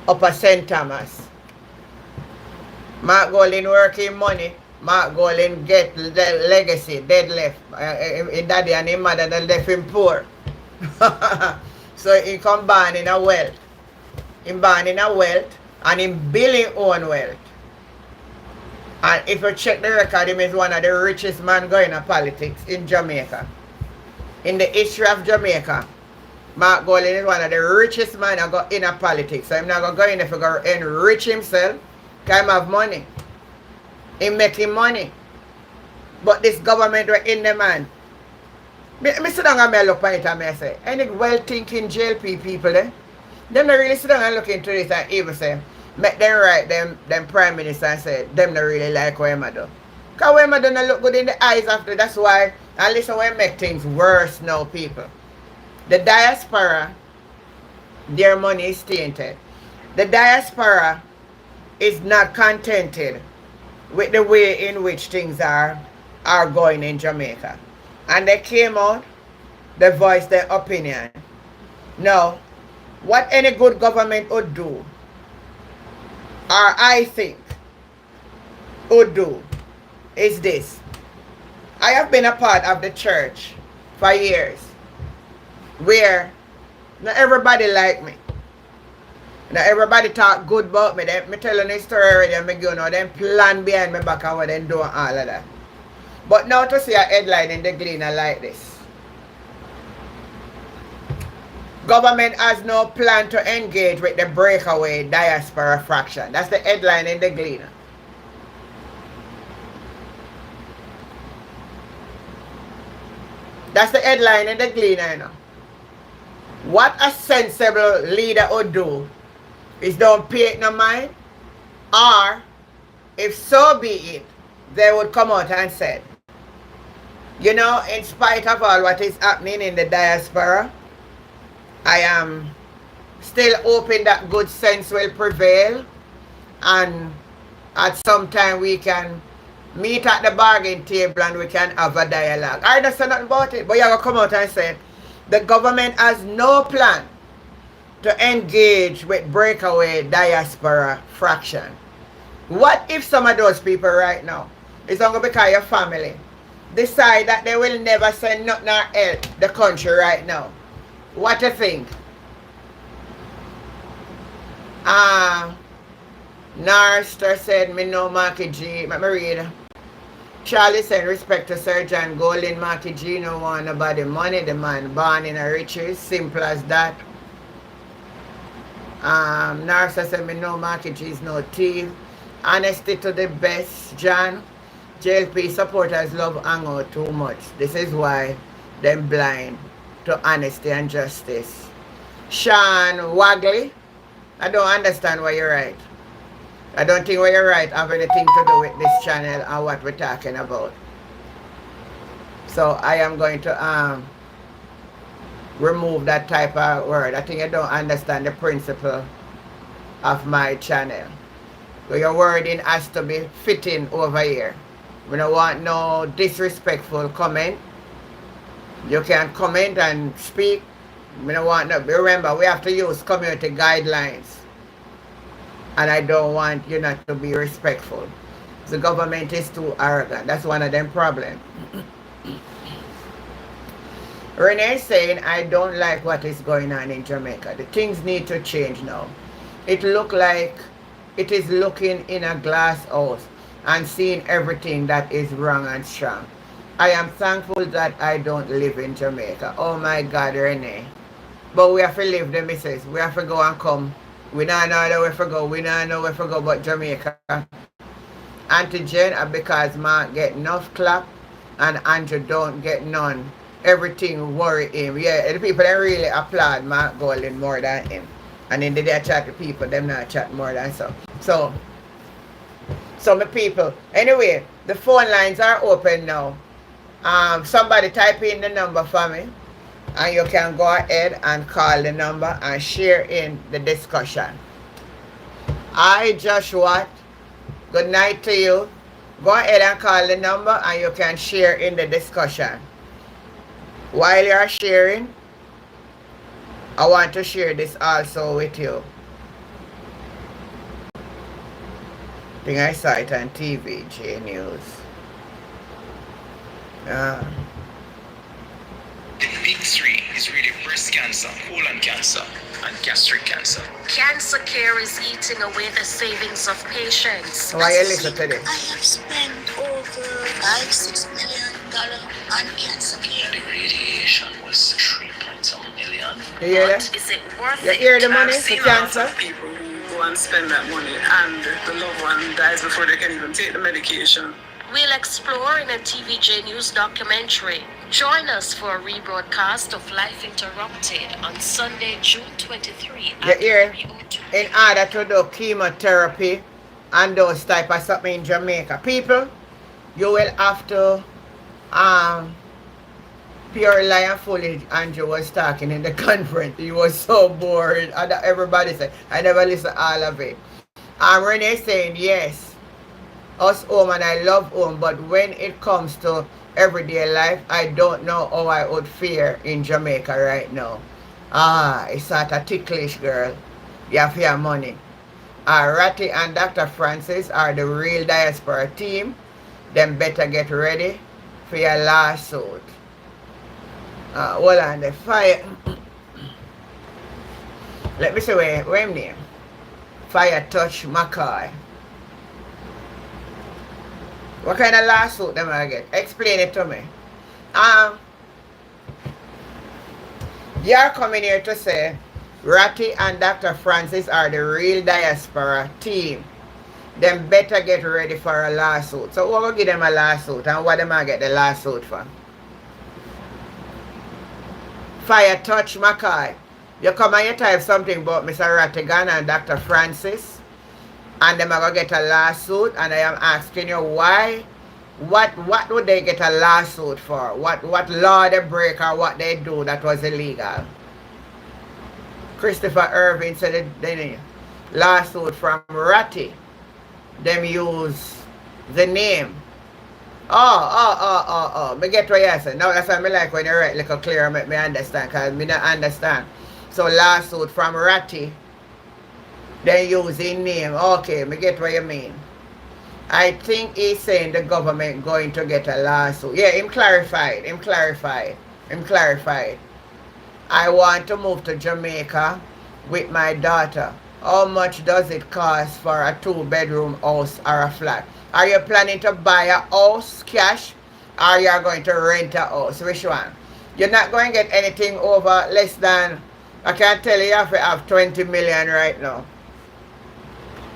upper St. Thomas. Mark Golden working money. Mark Golden get the legacy, dead left. His daddy and his mother that left him poor. So he come born in a wealth. He born in a wealth and he build his own wealth. And if you check the record, he is one of the richest man going to politics in Jamaica. In the history of Jamaica, Mark Golden is one of the richest man that go in a politics. So he's not going to go in if he go enrich himself, because he have money. He making money. But this government were in the man. Me sit down and me look at it and me say, any well-thinking JLP people there, them not really sit down and look into this and even say, make them right, them prime minister and say, them not really like what I do. Because what I do not look good in the eyes after, that's why, and listen, we make things worse now, people. The diaspora, their money is tainted. The diaspora is not contented with the way in which things are going in Jamaica. And they came out, they voiced their opinion. Now, what any good government would do, or I think would do, is this. I have been a part of the church for years, where not everybody like me. Now everybody talk good about me. Me telling the story already and me go now them plan behind my back and what they do and all of that. But now to see a headline in the Gleaner like this. Government has no plan to engage with the breakaway diaspora fraction. That's the headline in the Gleaner. That's the headline in the Gleaner, you know. What a sensible leader would do is don't pay it no mind, or if so be it, they would come out and say, you know, in spite of all what is happening in the diaspora, I am still hoping that good sense will prevail, and at some time we can meet at the bargain table and we can have a dialogue. I don't say nothing about it, but you have to come out and say, the government has no plan to engage with breakaway diaspora fraction. What if some of those people right now, it's only because your family decide that they will never send nothing or help the country right now? What do you think? Narster said, me know Marky G. Let me read. Charlie said, respect to Sir John Golden. Marky G no want nobody money. The man born in a riches. Simple as that. Narsa said, me know Marky G is no thief. Honesty to the best, John. JLP supporters love hang out too much. This is why them blind to honesty and justice. Sean Wagley, I don't understand why you're right. I don't think what you're right have anything to do with this channel and what we're talking about. So I am going to remove that type of word. I think you don't understand the principle of my channel. So your wording has to be fitting over here. We don't want no disrespectful comment. You can comment and speak. We don't want no. Remember, we have to use community guidelines. And I don't want you not to be respectful. The government is too arrogant. That's one of them problems. Renee is saying, I don't like what is going on in Jamaica. The things need to change now. It look like it is looking in a glass house and seeing everything that is wrong and strong. I am thankful that I don't live in Jamaica. Oh my God, Renee. But we have to live the missus. We have to go and come. We don't know where to go. We don't know where to go but Jamaica. Auntie Jen, because Mark get enough clap and Andrew don't get none. Everything worry him. Yeah, the people that really applaud Mark Golden more than him. And then they chat to people, them not chat more than so. So my people. Anyway, the phone lines are open now. Somebody type in the number for me, and you can go ahead and call the number and share in the discussion. Hi, Joshua. Good night to you. Go ahead and call the number and you can share in the discussion. While you're sharing, I want to share this also with you. I think I saw it on TV, J News. The big three is really breast cancer, colon cancer, and gastric cancer. Cancer care is eating away the savings of patients. Why you listen to this? I have spent over $5-6 million on cancer care. The radiation was 3 point some million. You hear But that? is it worth You it? hear the money I've for seen a lot cancer? of people who go and spend that money and the loved one dies before they can even take the medication. We'll explore in a TVJ News documentary. Join us for a rebroadcast of Life Interrupted on Sunday, June 23 You at hear? 3:02. In order to do chemotherapy and those type of something in Jamaica, people, you will have to pure lie and foolish. Andrew was talking in the conference. He was so boring. And everybody said, I never listened to all of it. And Renee saying, yes, us home and I love home, but when it comes to everyday life, I don't know how I would fare in Jamaica right now. It's sort of ticklish, girl. You have your money. Ratty and Dr. Francis are the real diaspora team. Them better get ready for your lawsuit. Hold on, the fire. Let me see where him name. Fire touch McCoy. What kind of lawsuit them I get? Explain it to me. You're coming here to say Ratty and Dr. Francis are the real diaspora team. Them better get ready for a lawsuit. So we're gonna give them a lawsuit, and what them I get the lawsuit for? Fire touch McCoy. You come and you type something about Mr. Rattigan and Dr. Francis, and them are gonna get a lawsuit, and I am asking you why. What would they get a lawsuit for? What law they break or what they do that was illegal? Christopher Irving said the lawsuit from Ratty. Them use the name. Me get what you say. Now that's why I like when you write like a clear, make me understand, because me don't understand. So lawsuit from Ratty, they use his name. Okay, me get what you mean. I think he's saying the government going to get a lawsuit. Yeah, him clarified. I want to move to Jamaica with my daughter. How much does it cost for a 2-bedroom house or a flat? Are you planning to buy a house cash, or you are going to rent a house? Which one? You're not going to get anything over less than, I can tell you have to have 20 million right now.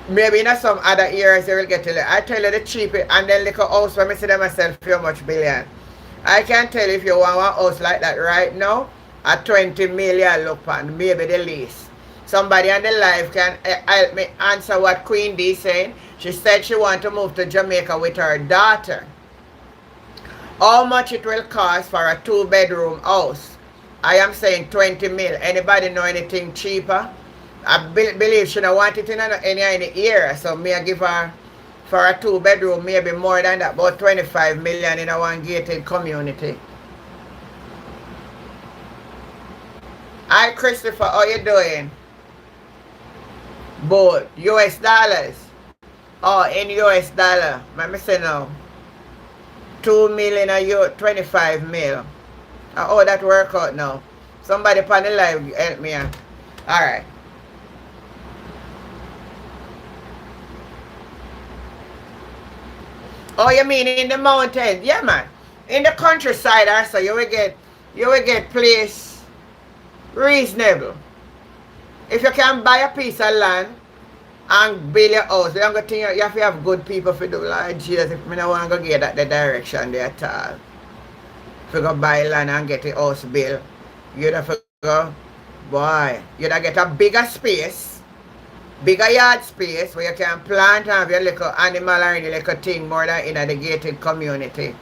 Maybe in some other areas they will get to, I tell you the cheapest, and then little house when I see them myself for how much billion. I can tell you if you want a house like that right now, at 20 million look on, maybe the least. Somebody on the live can help me answer what Queen D saying. She said she want to move to Jamaica with her daughter. How much it will cost for a 2-bedroom house? I am saying 20 mil. Anybody know anything cheaper? I believe she don't want it in any area. So me I give her for a 2-bedroom maybe more than that, about 25 million in a one gated community. Hi Christopher, how you doing? Both US dollars. Oh, in US dollar. Let me say now. 2 million a year, 25 mil. Oh, that work out now. Somebody upon the live help me. Alright. Oh, you mean in the mountains? Yeah, man. In the countryside also, you will get place reasonable. If you can buy a piece of land and build your house, you have to have good people for do. Like Jesus, if I don't want to go get that the direction there at all. If you go buy land and get the house built, you'd have to go, boy, you'd have to get a bigger space, bigger yard space where you can plant and have your little animal or any little thing more than in the gated community.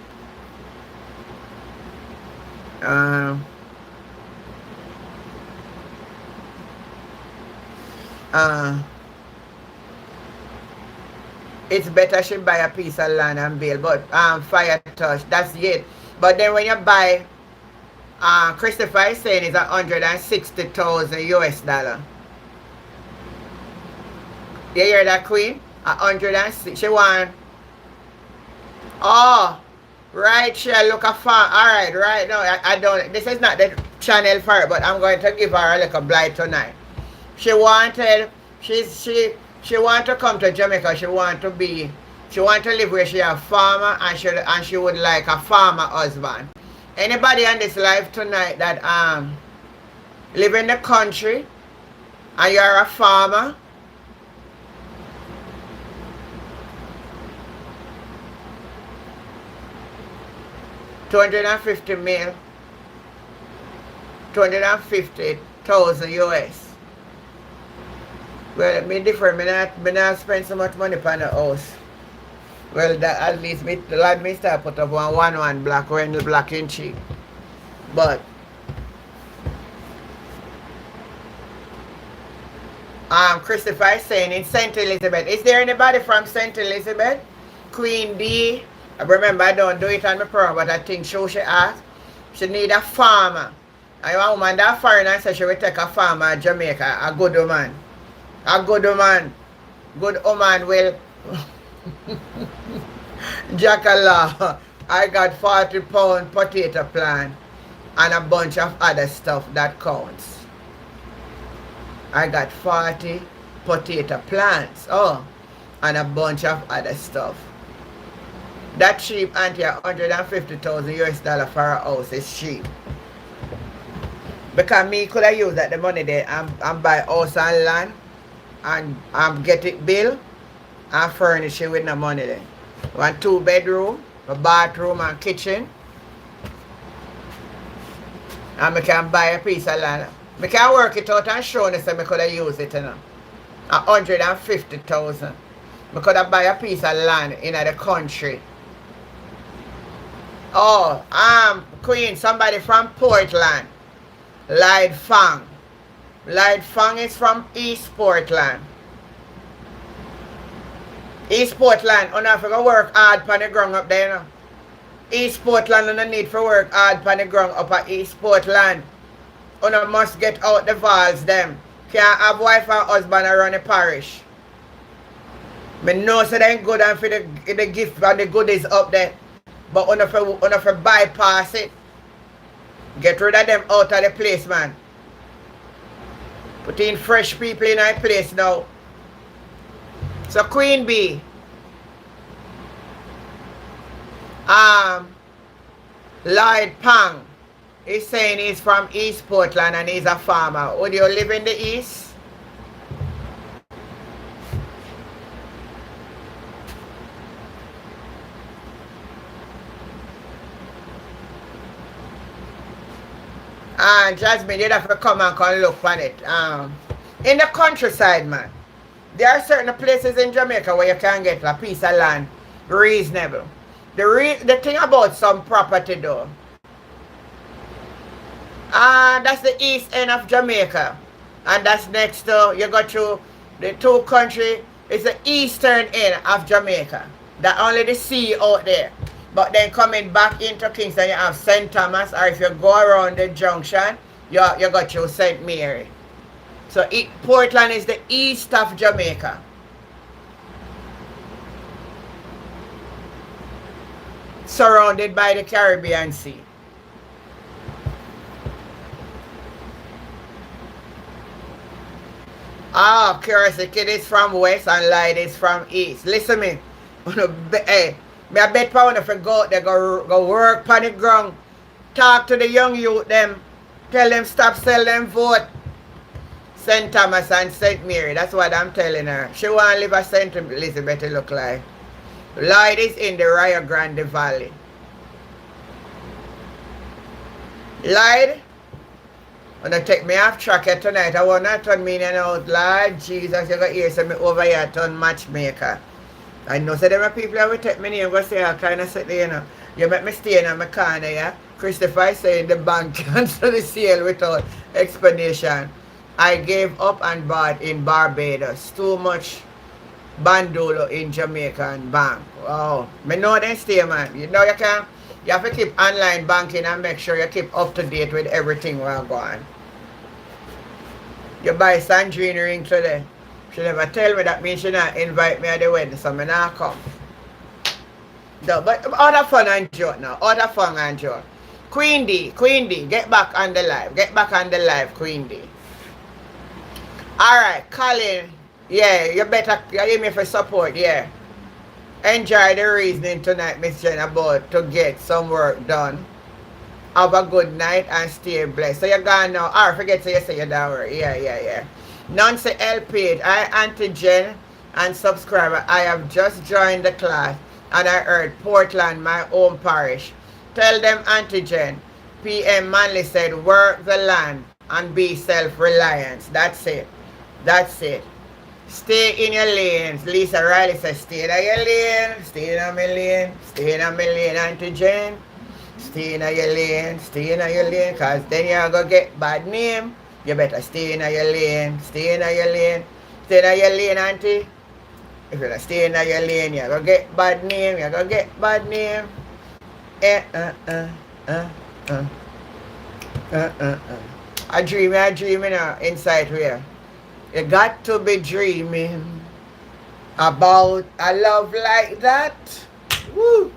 Um, uh, it's better she buy a piece of land and build, but fire touch, that's it. But then when you buy, Christopher is saying it's 160,000 US dollar. You hear that, Queen? 160. She want. Oh, right. She look a farm. All right, right now. I don't. This is not the channel for her, but I'm going to give her a little blight tonight. She wanted. She want to come to Jamaica. She want to be. She want to live where she a farmer, and she would like a farmer husband. Anybody on this live tonight that live in the country and you're a farmer? $250,000, 250,000 US. Well, me different. Me not spend so much money on the house. Well, that at least the lad me start put up one black when the black ain't cheap. But Christopher is saying in St. Elizabeth. Is there anybody from St. Elizabeth? Queen D. I remember I don't do it on my program, but I think she asked. She need a farmer. And a woman that foreigner said she will take a farmer in Jamaica, a good woman. A good woman. Good woman will Jackala. I got 40-pound potato plant and a bunch of other stuff that counts. I got 40 potato plants. Oh, and a bunch of other stuff. That cheap, auntie, 150,000 US dollar for a house is cheap. Because me could have used that the money there and buy house and land and get it built and furnish it with no money there. One 2-bedroom, a bathroom and kitchen. And I can buy a piece of land. I can work it out and show you so I could have used it, you know. 150,000. I could have buy a piece of land in the country. Oh, Queen, somebody from Portland. Lyde Fang. Lyde Fang is from East Portland. East Portland, you have to work hard on the ground up there, you know. East Portland, you don't need to work hard on the ground up at East Portland. You must get out the valves, them. Can't have wife and husband around the parish. I know so they ain't good and for the gift and the goodies up there. But you have to bypass it. Get rid of them out of the place, man. Put in fresh people in our place now. So Queen B. Lloyd Pang is saying he's from East Portland and he's a farmer. Would you live in the East? Jasmine, you'd have to come and look on it. In the countryside, man, there are certain places in Jamaica where you can get a piece of land reasonable. The thing about some property though, that's the east end of Jamaica. And that's next to, you go to the two country, it's the eastern end of Jamaica. That only the sea out there. But then coming back into Kingston, you have St. Thomas, or if you go around the junction, you got your St. Mary. So Portland is the east of Jamaica. Surrounded by the Caribbean Sea. Curiosity is from west and Light is from east. Listen me. Hey, I bet for if you go out there, go work on the ground, talk to the young youth them, tell them stop sell them vote. St. Thomas and St. Mary, that's what I'm telling her. She want to live at St. Elizabeth, it look like. Lloyd is in the Rio Grande Valley. Lloyd, wanna take me off track here tonight. I want to turn me in and out. Lord Jesus, you got here so me over here turn matchmaker. I know so there are people that will take me in and go say all kind of stuff, you know. You make me stay in my corner, yeah? Christopher saying the bank cancel the sale without explanation. I gave up and bought in Barbados. Too much bandolo in Jamaican bank. Wow. Me know they stay, man. You know you have to keep online banking and make sure you keep up to date with everything while going. You buy Sandrine ring today. She never tell me, that means she not invite me at the wedding, so me not come. No, but other fun and joke now. Other fun and joke. Queen D, get back on the live. Get back on the live, Queen D. Alright, Colin. Yeah, you better give me for support, yeah. Enjoy the reasoning tonight, Miss Jen, about to get some work done. Have a good night and stay blessed. So you're gone now. Or forget to say you don't worry. Yeah. Nancy L. Page, I Auntie Jen and subscriber. I have just joined the class and I heard Portland, my home parish. Tell them Auntie Jen. PM Manley said, work the land and be self-reliant. That's it. Stay in your lanes. Lisa Riley says, stay in your lane. Stay in my lane. Stay in my lane, Auntie Jen. Stay in your lane, cause then you're gonna get bad name. You better stay in your lane, Stay in your lane, Auntie. If you don't stay in your lane, you're gonna get bad name, I dream inside here. You got to be dreaming about a love like that. Woo!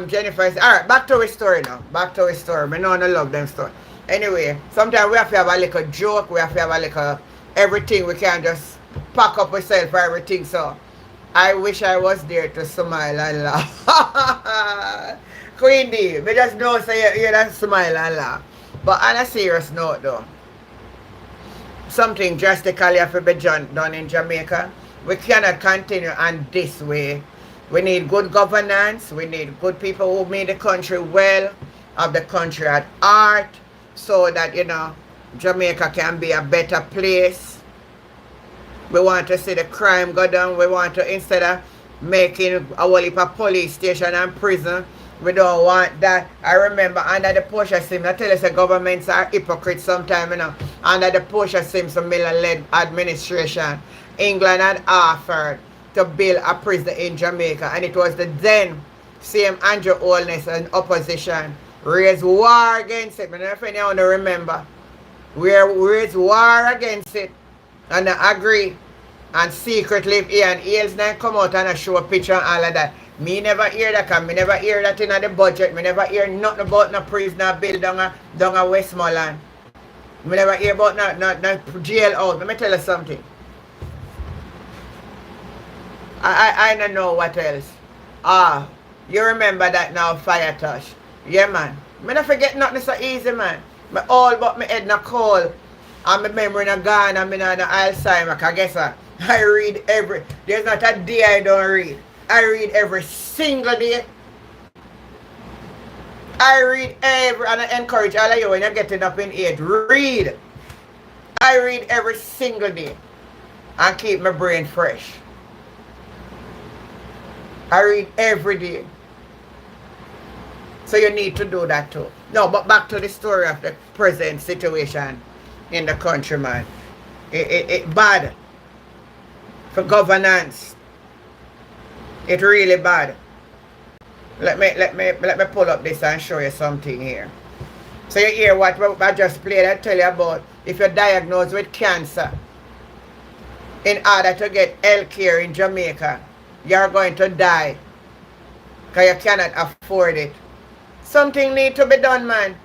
Jennifer said, alright, back to our story now. Me know I love them story. Anyway, sometimes we have to have a little joke, we have to have a little everything. We can't just pack up ourselves for everything. So I wish I was there to smile and laugh. Queen D, me just know say you don't smile and laugh. But on a serious note though, something drastically have to be done in Jamaica. We cannot continue on this way. We need good governance. We need good people who made the country well, of the country at heart, so that, Jamaica can be a better place. We want to see the crime go down. We want to, instead of making a whole heap of police station and prison, we don't want that. I remember under the Portia Sims, I tell you, the governments are hypocrites sometimes, Under the Portia Sims Miller-led administration, England had offered to build a prison in Jamaica, and it was the then same Andrew Holness and opposition raised war against it. I don't know if anyone remember. We raised war against it and I agree, and secretly Ian Ailes then come out and show a picture and all of that. Me never hear that, because me never hear that in the budget. Me never hear nothing about no prison built down a Westmoreland. Me never hear about no jail out. Let me tell you something. I don't know what else. You remember that now, Fire Touch. Yeah, man. Me not forget nothing so easy, man. Me all but me head na cold. And my memory na gone, and me na Alzheimer. Cause guess what? I read there's not a day I don't read. I read every single day. And I encourage all of you when you're getting up in age, read. I read every single day and keep my brain fresh. I read every day. So you need to do that too. No, but back to the story of the present situation in the country, man. It bad for governance. It really bad. Let me pull up this and show you something here. So you hear what I just played. I tell you about if you're diagnosed with cancer, in order to get health care in Jamaica, you're going to die because you cannot afford it. Something need to be done, man.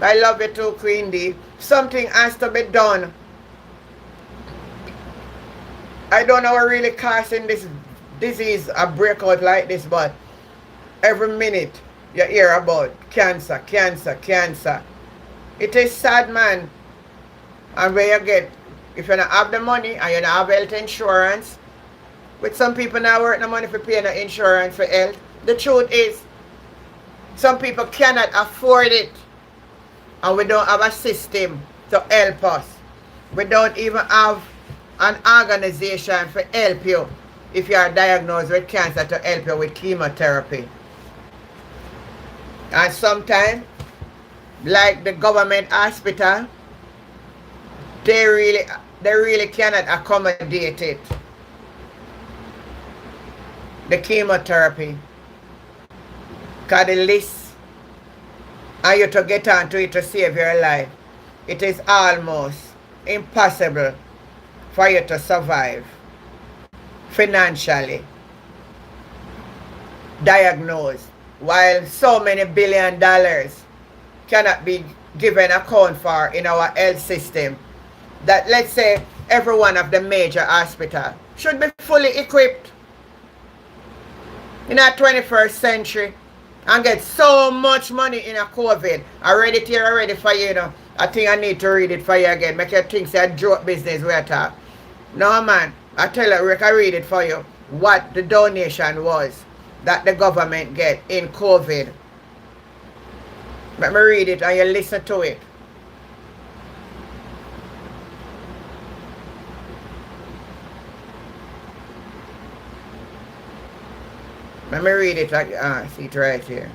I love it too, Queen D. Something has to be done. I don't know what really causing this disease a breakout like this, but every minute you hear about cancer. It is sad, man. And where you get, if you don't have the money and you don't have health insurance, with some people now work no money for paying the insurance for health. The truth is, some people cannot afford it. And we don't have a system to help us. We don't even have an organization to help you if you are diagnosed with cancer, to help you with chemotherapy. And sometimes, like the government hospital, they really cannot accommodate it. The chemotherapy. Because the list, and you to get onto it to save your life, it is almost impossible for you to survive financially. Diagnosed, while so many $1 billion cannot be given account for in our health system, that let's say every one of the major hospitals should be fully equipped in our 21st century and get so much money in a COVID. I read it here already for you, I think I need to read it for you again. Make you think it's a joke business we are talking. No man, I tell you, Rick, I read it for you. What the donation was that the government get in COVID. Let me read it and you listen to it. Let me read it. See it right here.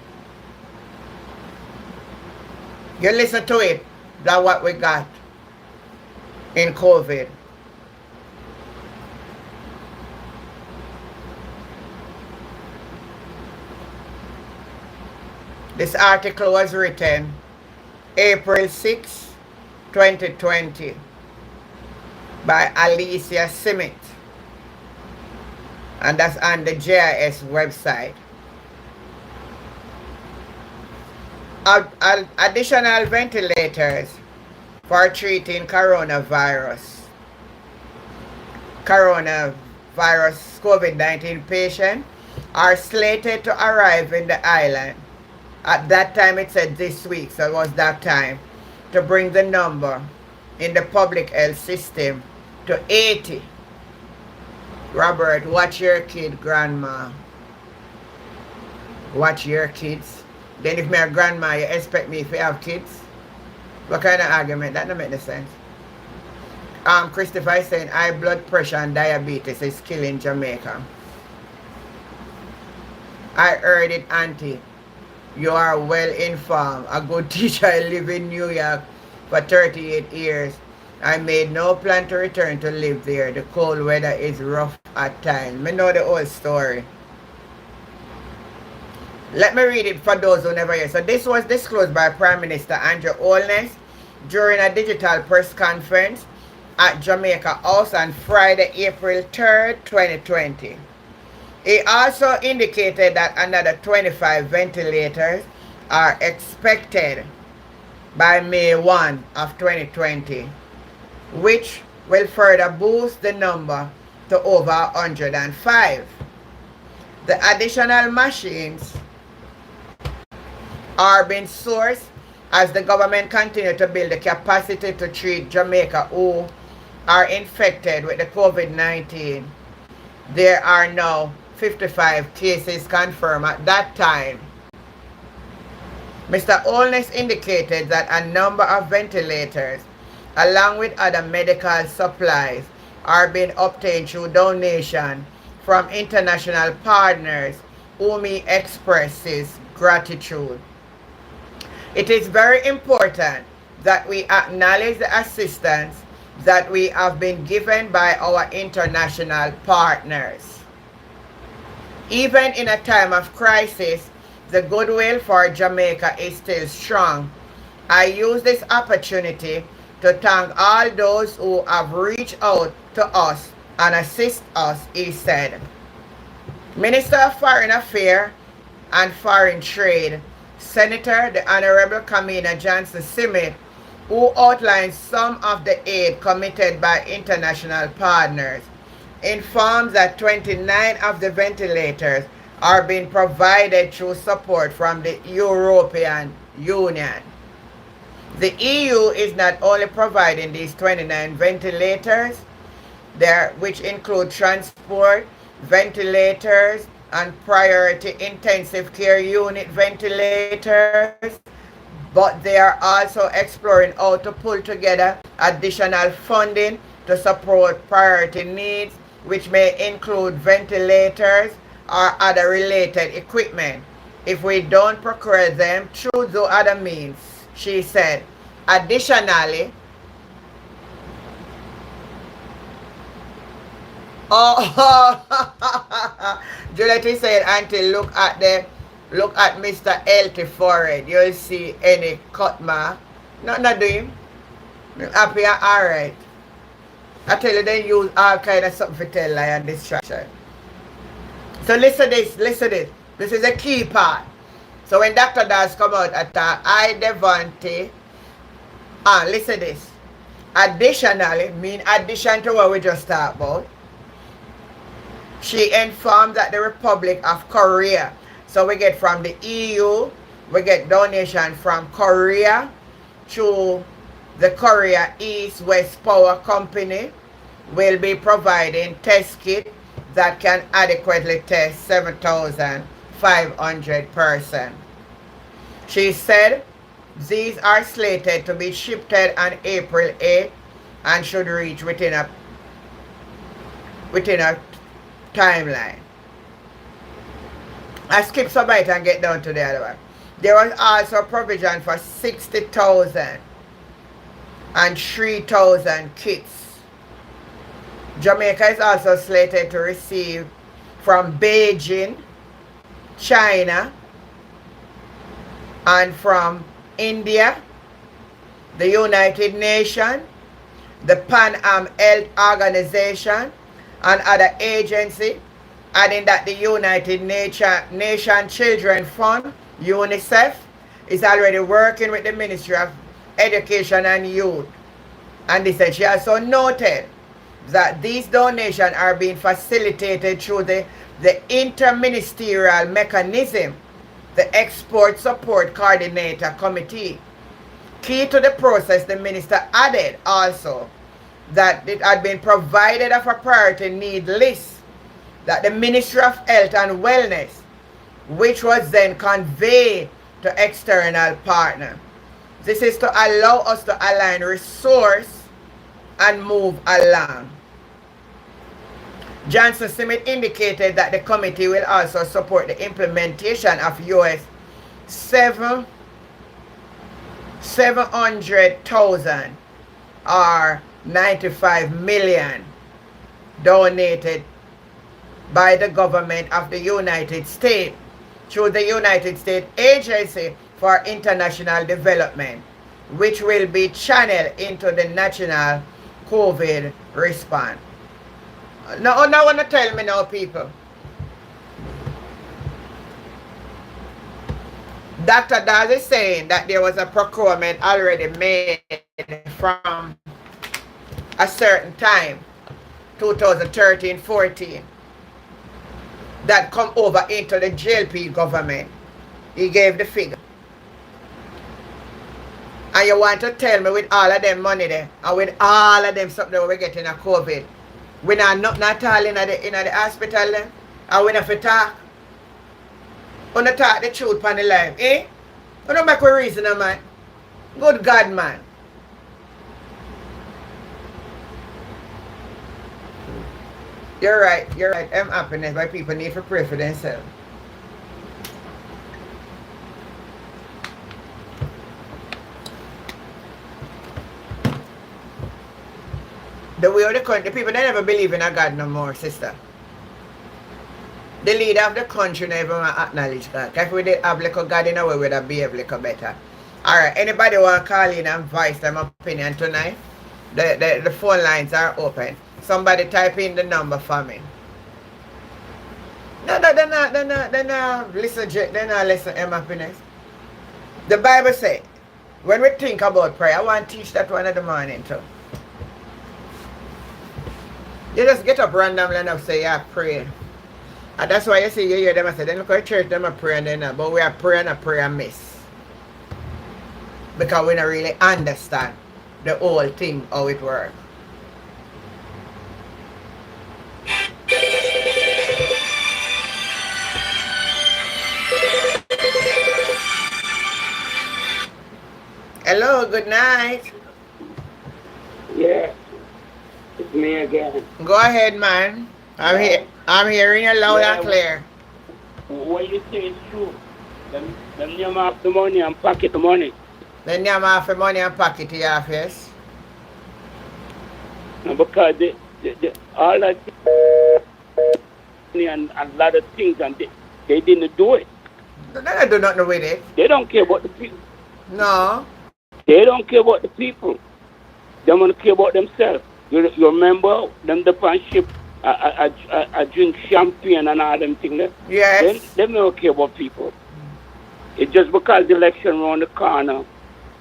You listen to it. That's what we got in COVID. This article was written April 6, 2020 by Alicia Simmet. And that's on the JIS website. Additional ventilators for treating coronavirus COVID-19 patients are slated to arrive in the island. At that time it said this week, so it was that time, to bring the number in the public health system to 80. Robert, watch your kid, grandma. Watch your kids. Then if me a grandma, you expect me if you have kids? What kind of argument? That don't make no sense. Christopher is saying high blood pressure and diabetes is killing Jamaica. I heard it, auntie. You are well informed. A good teacher. I live in New York for 38 years. I made no plan to return to live there. The cold weather is rough at times. I know the whole story. Let me read it for those who never hear. So this was disclosed by Prime Minister Andrew Holness during a digital press conference at Jamaica House on Friday, April 3rd, 2020. He also indicated that another 25 ventilators are expected by May 1 of 2020, which will further boost the number to over 105. The additional machines are being sourced as the government continues to build the capacity to treat Jamaica who are infected with the COVID-19. There are now 55 cases confirmed at that time. Mr. Holness indicated that a number of ventilators, along with other medical supplies, are being obtained through donation from international partners whom he expresses gratitude. It is very important that we acknowledge the assistance that we have been given by our international partners. Even in a time of crisis, the goodwill for Jamaica is still strong. I use this opportunity to thank all those who have reached out to us and assist us, he said. Minister of Foreign Affairs and Foreign Trade, Senator the Honorable Kamina Johnson Simmet, who outlined some of the aid committed by international partners, informs that 29 of the ventilators are being provided through support from the European Union. The EU is not only providing these 29 ventilators, which include transport, ventilators, and priority intensive care unit ventilators, but they are also exploring how to pull together additional funding to support priority needs, which may include ventilators or other related equipment. if we don't procure them through the other means. She said, additionally, oh, Juliet said, Auntie, look at Mr. Healthy forehead. You'll see any cut mark. Not doing. Happy and alright. I tell you, they use all kind of something for tell lie and distraction. So listen this. This is a key part. So when Dr. Daz come out at I Devante, listen this. Additionally, mean addition to what we just talked about, she informed that the Republic of Korea, so we get from the EU, we get donation from Korea to the Korea East West Power Company, will be providing test kit that can adequately test 7,500 persons. She said these are slated to be shipped on April 8th and should reach within a timeline. I skip some bite and get down to the other one. There was also provision for 60,000 and 3,000 kits. Jamaica is also slated to receive from Beijing, China, and from India, the United Nations, the Pan Am Health Organization, and other agencies, adding that the United Nations Children Fund, UNICEF, is already working with the Ministry of Education and Youth. And they said she also noted that these donations are being facilitated through the interministerial mechanism, the Export Support Coordinator Committee. Key to the process, the minister added also that it had been provided of a priority need list that the Ministry of Health and Wellness, which was then conveyed to external partner. This is to allow us to align resource and move along. Johnson Smith indicated that the committee will also support the implementation of US 700,000 or 95 million donated by the government of the United States through the United States Agency for International Development, which will be channeled into the national COVID response. Now want to tell me now, people. Dr. Daz is saying that there was a procurement already made from a certain time, 2013-14, that come over into the JLP government. He gave the figure. And you want to tell me with all of them money there, and with all of them something that we're getting a COVID, we not all in the hospital then, and we not for talk. We not talk the truth on the life, eh? We don't make a reason, man. Good God, man. You're right. I'm happiness, but people need to pray for themselves. The way of the country, the people, they never believe in a God no more, sister. The leader of the country never acknowledge God. If we did have little God in a way, we'd have behave little better. Alright, anybody want to call in and voice them opinion tonight? The phone lines are open. Somebody type in the number for me. No, they're not listen, they're not listen to happiness. The Bible says, when we think about prayer, I want to teach that one in the morning too. You just get up randomly enough say, yeah, pray. And that's why you see, you hear them, I say, then look at church, them are praying, but we are praying a prayer miss. Because we don't really understand the whole thing, how it works. Hello, good night. Yeah, it's me again. Go ahead, man. I'm hearing you loud and clear. What you say is true. Them name off the money and pocket the money. Then you have the money and pocket to your face. And because all that money and a lot of things and they didn't do it. They don't do nothing with it. They don't care about the people. No. They don't care about the people. They want to care about themselves. You remember them the pan ship I drink champagne and all them things. Yes. They don't care about people. It's just because the election around the corner,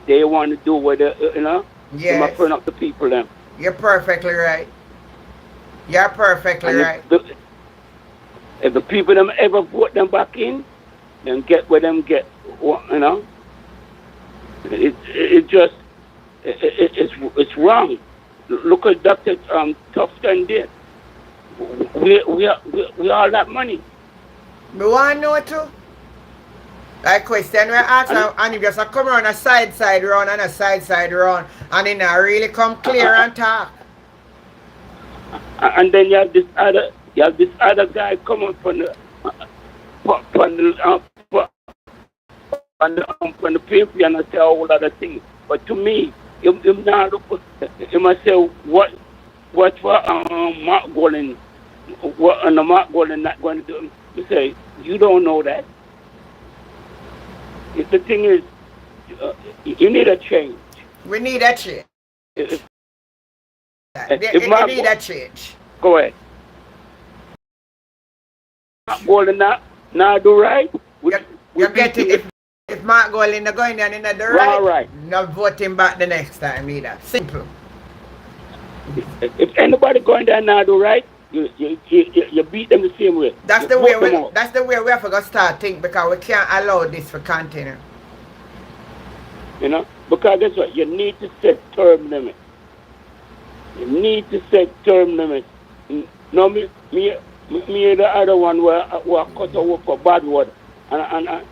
they want to do what they, they Yes. turn up the people them. You're perfectly right. You're perfectly And right. if the people them ever vote them back in, then get where them get, it's wrong. Look at Dr. Tufton did. We all that money. Me want to know too. Like question we ask and if just come around a side round and a side round and it not really come clear and talk. And then you have this other guy coming from the paper and I say a whole other things. But to me, him now look, he must say what for Mark Golden, what and the Mark Golden not going to do. You say you don't know that. The thing is, you need a change. We need a change. You Mark need a change. Go ahead. Mark Golden not do right. You get it. If Mark Golden not going down in the right, not vote him back the next time either. Simple. If anybody going there now do right, you beat them the same way. That's the way we have to start think because we can't allow this to continue. Because that's what you need to set term limits. You need to set term limits. No, me the other one where cut over for bad word and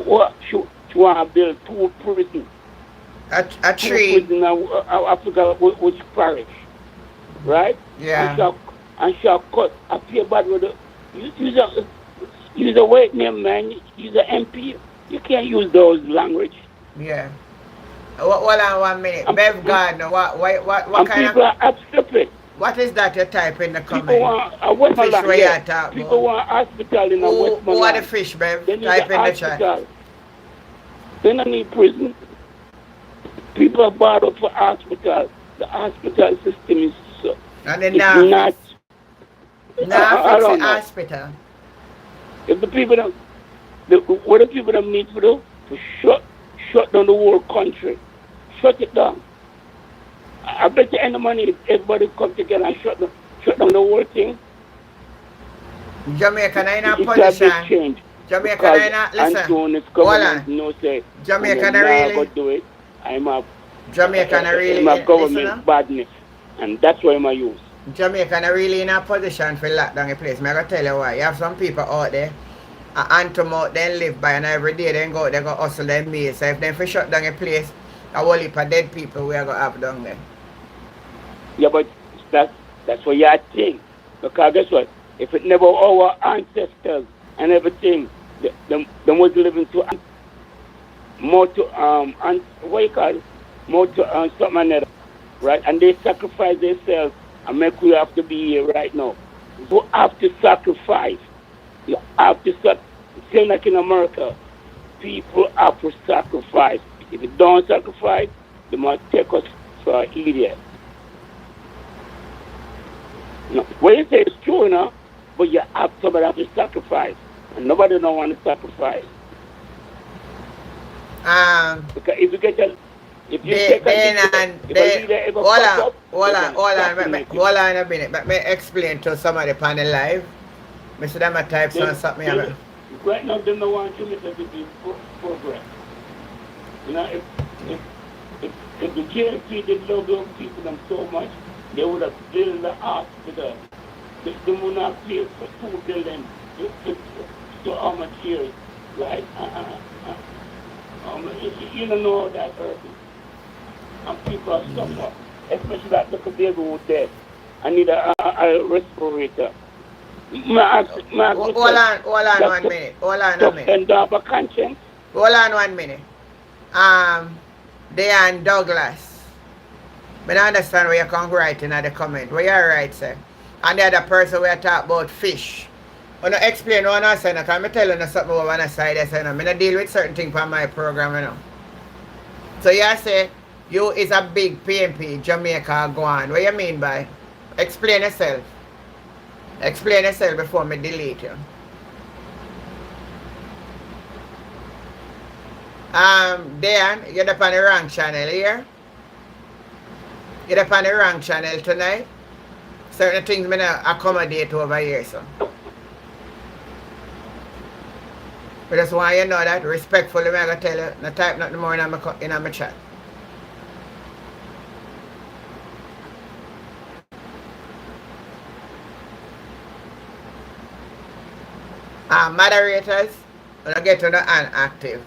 what she want to build 2 prisons. A tree. 2 prisons, I forgot which parish. Right? Yeah. And shall cut a few bad with use a white name, man. Use an MP. You can't use those language. Yeah. Hold on 1 minute. Bev Gardner, what kind people are stupid. What is that you type in the comment? People want a Westmoreland. Yeah. People want hospital in a Westmoreland. Who are the fish, Bev? They need Type in hospital. the chat. They don't need prison. People are bought up for hospital. The hospital system is and then not. Now fix the hospital. If the people don't, what the people don't need to do? To shut down the whole country. Shut it down. I bet you any money if everybody come together and shut down the whole thing. Jamaica in a position. Jamaica in a listen. Hold on. No say. Jamaica really. Do it. I'm a Jamaica really. I'm a government badness, and that's why I'm a use. Jamaica not really in a position for lock down a place. I'm going to tell you why. You have some people out there, Anthem out there live by and every day they go out, they go hustle their meals. So if they for shut down a place, a whole heap of dead people we are going to have down there. Yeah, but that's what you think. Because guess what? If it never our ancestors and everything, them was living to more to what you call it? More to something like that, right? And they sacrifice themselves. And make we have to be here right now. You have to sacrifice. You have to same like in America. People have to sacrifice. If you don't sacrifice, they might take us for an idiot. No, what you say is true, but you have somebody have to sacrifice. And nobody don't want to sacrifice. Because if you get a hold on a minute. Let me explain to somebody upon the live. Mr. Them a type something. Right now, they don't want to make a big progress. If the JFP did love those people them so much, they would have built the hospital. They would not pay for 2 billion to how much years, right? You don't know that person. And people are suffering, especially that little baby who's dead. I need a respirator. Hold on 1 minute. Hold on a minute. And have a conscience. Hold on 1 minute. Dean Douglas. I don't understand where you come writing at the comment. Where you write, sir? And the other person we talk about fish. I don't explain what I say, because I tell you something over on the side. I say, I don't deal with certain things on my program, you know. So you say, you is a big PMP, Jamaica, go on. What you mean by? Explain yourself. Explain yourself before me delete you. Dan, you're up on the wrong channel here. You're up on the wrong channel tonight. Certain things may not accommodate over here, so. But just want you to know that respectfully, I'm going to tell you, not type nothing more in my chat. Moderators, when I get to the unactive.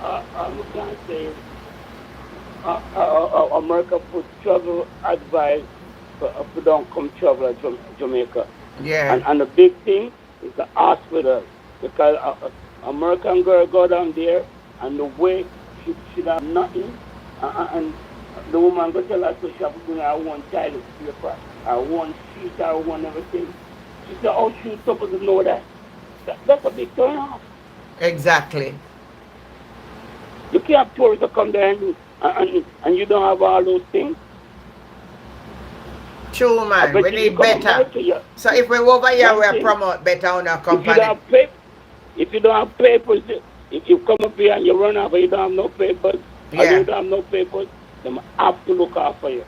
I'm going to say, America put travel advice if you don't come travel to Jamaica. Yeah. And the big thing is the hospital. Because American girl go down there and the way she have nothing. And the woman go tell her, so she have to bring her one toilet paper, her one sheet, her one everything. She said, oh, she's supposed to know that. That's a big turn off. Exactly. You can't have tourists to come there and you don't have all those things. True, man. We need better. So if we over here, we promote better on our company. If you don't have papers, if you come up here and you run off and you don't have no papers, or you don't have no papers, they have to look out for you.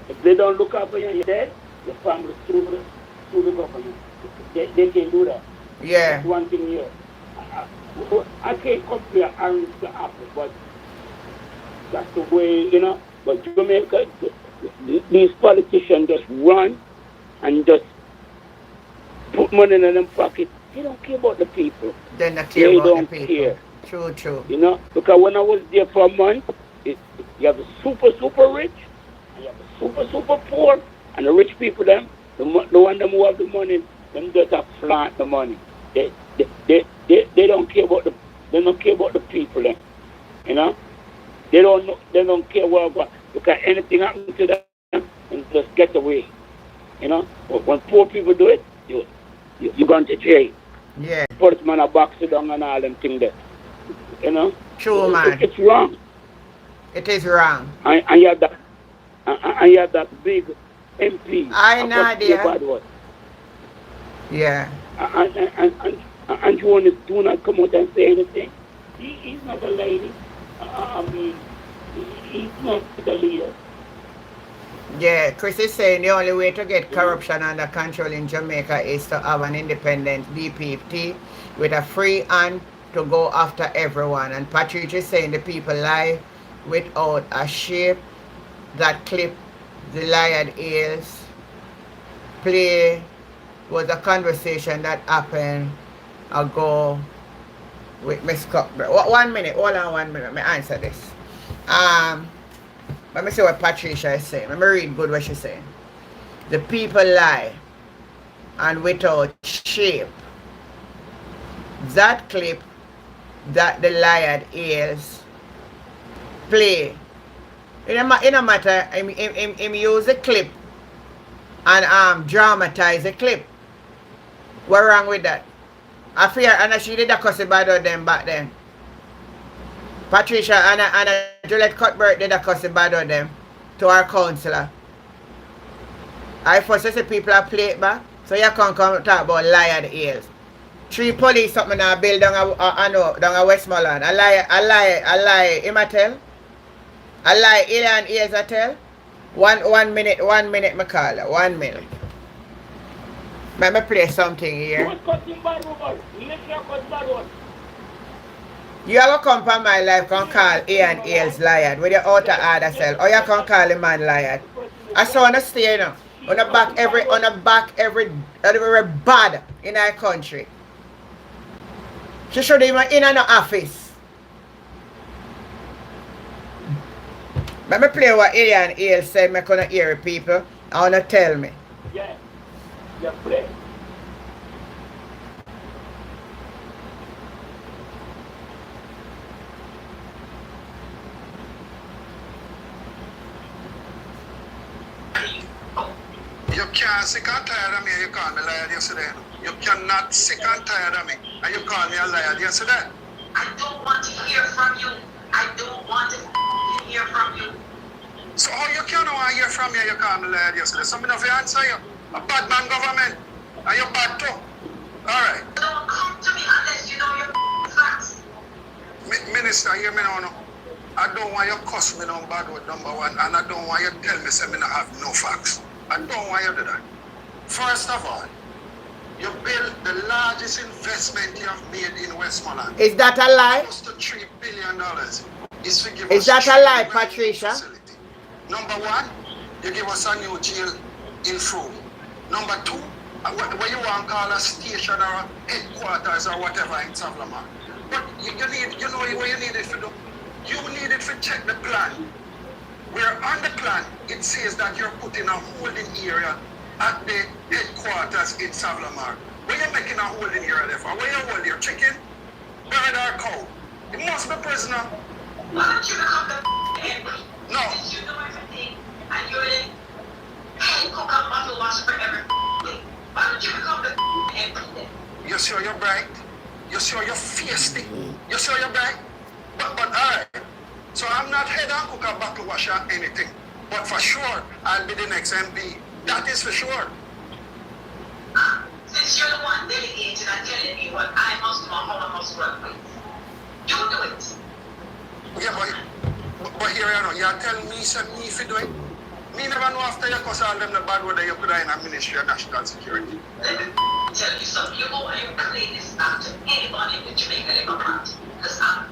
If they don't look out for you and you're dead, your family sue the government. They can do that. Yeah. That's one thing here. I can't compare orange to apple, but that's the way, you know. But Jamaica, these politicians just run and just put money in their pocket. They don't care about the people. They don't care. True. You know, because when I was there for a month, you have the super rich, and you have the super poor, and the rich people, the one them who have the money, them just have flaunt the money. They don't care about the people, then. You know, they don't care what because anything happens to them, and just get away. You know, when poor people do it, you're going to jail. Yeah. Policeman a box you down and all them things there. You know? True, man. It's wrong. It is wrong. And you have that big MP. I know, dear. Yeah. And Joan do not come out and say anything. He's not a lady. I mean, he's not the leader. Yeah, Chris is saying the only way to get corruption under control in Jamaica is to have an independent DPP with a free hand to go after everyone. And Patrick is saying the people lie without a shape. That clip, the Lion Ears play, was a conversation that happened ago with Miss Cuthbert. 1 minute, hold on 1 minute, let me answer this. Let me see what Patricia is saying. Let me read good what she's saying. The people lie and without shape. That clip that the Lion Ears play, it don't matter, him use the clip and dramatize the clip. What wrong with that? I fear, and she did a cuss about them back then. Patricia and Juliet Cuthbert did a cuss about them to our councillor. I first say people are play it back, so you can't come talk about Lion Ears. 3 police something in a build down a Westmoreland. I lie, him a tell. I lie, Lion Ears a tell. 1 minute, me call it. 1 minute. Let me play something here. You ever come from my life can call Ian Ailes liar with your outer order self, or you can call a man liar. I saw on a stay now. On the back every bad in our country. She should even in an office. Let me play what Ian Ailes said, me couldn't hear people. I wanna tell me. Yeah. Yeah, play. You can't sick and tired of me and you call me liar yesterday. You cannot sick and tired of me and you call me a liar yesterday. I don't want to hear from you. I don't want to hear from you. So how you can't want to hear from me and you call me liar yesterday? Something of you answer you. A bad man government. And you bad too. Alright. Don't come to me unless you know your facts. Minister, hear me now. I don't want you to cuss me down bad word number one, and I don't want you to tell me say me not have no facts. I don't want you to do that. First of all, you built the largest investment you have made in Westmoreland. Is that a lie? Close to $3 billion. Is that a lie, Patricia? Facility. Number one, you give us a new jail in Frome. Number two, what you want to call a station or a headquarters or whatever in Savlamar. But you need, you know what you need it for do? You need it for check the plan. Where on the plan, it says that you're putting a holding area at the headquarters in Savlamar. Where you making a holding area there for? Where you hold your chicken, bird or cow? It must be prisoner. Why don't you become the empty? No. Since you know everything and you're the head cook and bottle washer for everything. Why don't you become the empty then? You sure you're bright? You sure you're feisty? You sure you're bright? But alright. So I'm not head and cook a bottle washer or anything. But for sure, I'll be the next MP. That is for sure. Since you're the one delegating and telling me what I must do and how I must work with, you do it. Yeah, but here you know, you're telling me, say me if you do it. Me never know after you cuss all them the bad word that you put in a Ministry of National Security. Let me tell you something. You go and you play this back to anybody in the Jamaica Democrat. Because I'm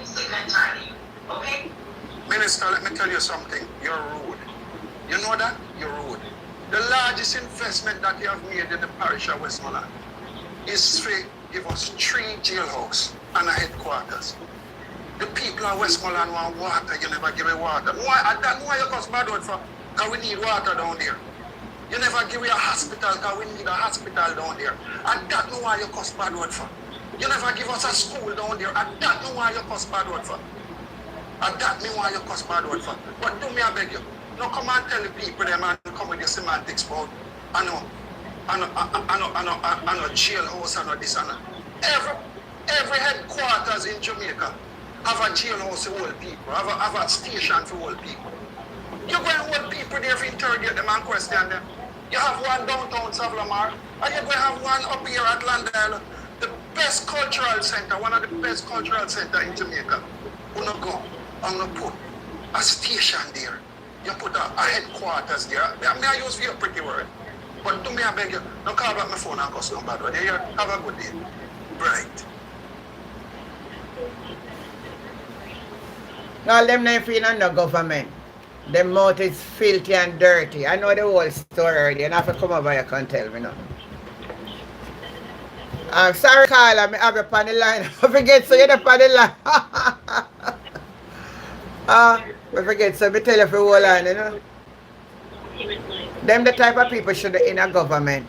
sick and tired of you. Okay? Minister, let me tell you something. You're rude. You know that? You're rude. The largest investment that you have made in the parish of Westmoreland is to give us 3 jailhouses and a headquarters. The people of Westmoreland want water, you never give me water. Why? That's why you cost bad word for, because we need water down there. You never give me a hospital, because we need a hospital down there. And that's why you cost bad word for. You never give us a school down there, and that's why you cost bad word for. And that's why you cost bad word for. But do me, I beg you, no come and tell the people them and come with your semantics about, I know jailhouse and this and that. Every headquarters in Jamaica have a jailhouse for old people, have a station for old people. You go and hold people there to interrogate them and question them. You have one downtown Savlamar, and you're going to have one up here at Landale, the best cultural center, one of the best cultural centers in Jamaica. You don't go and put a station there. You put a headquarters there. I use your pretty word. But do me, I beg you, don't call back my phone and cuss no bad word. Have a good day. Bright. No, them not feeling no government. Them mouth is filthy and dirty. I know the whole story already. You don't have to come over here and tell me nothing. I'm sorry, Carla. I have you on the line. I forget, so you're on the line. I forget, so I tell you for hold on, you know. Them the type of people should be in a government.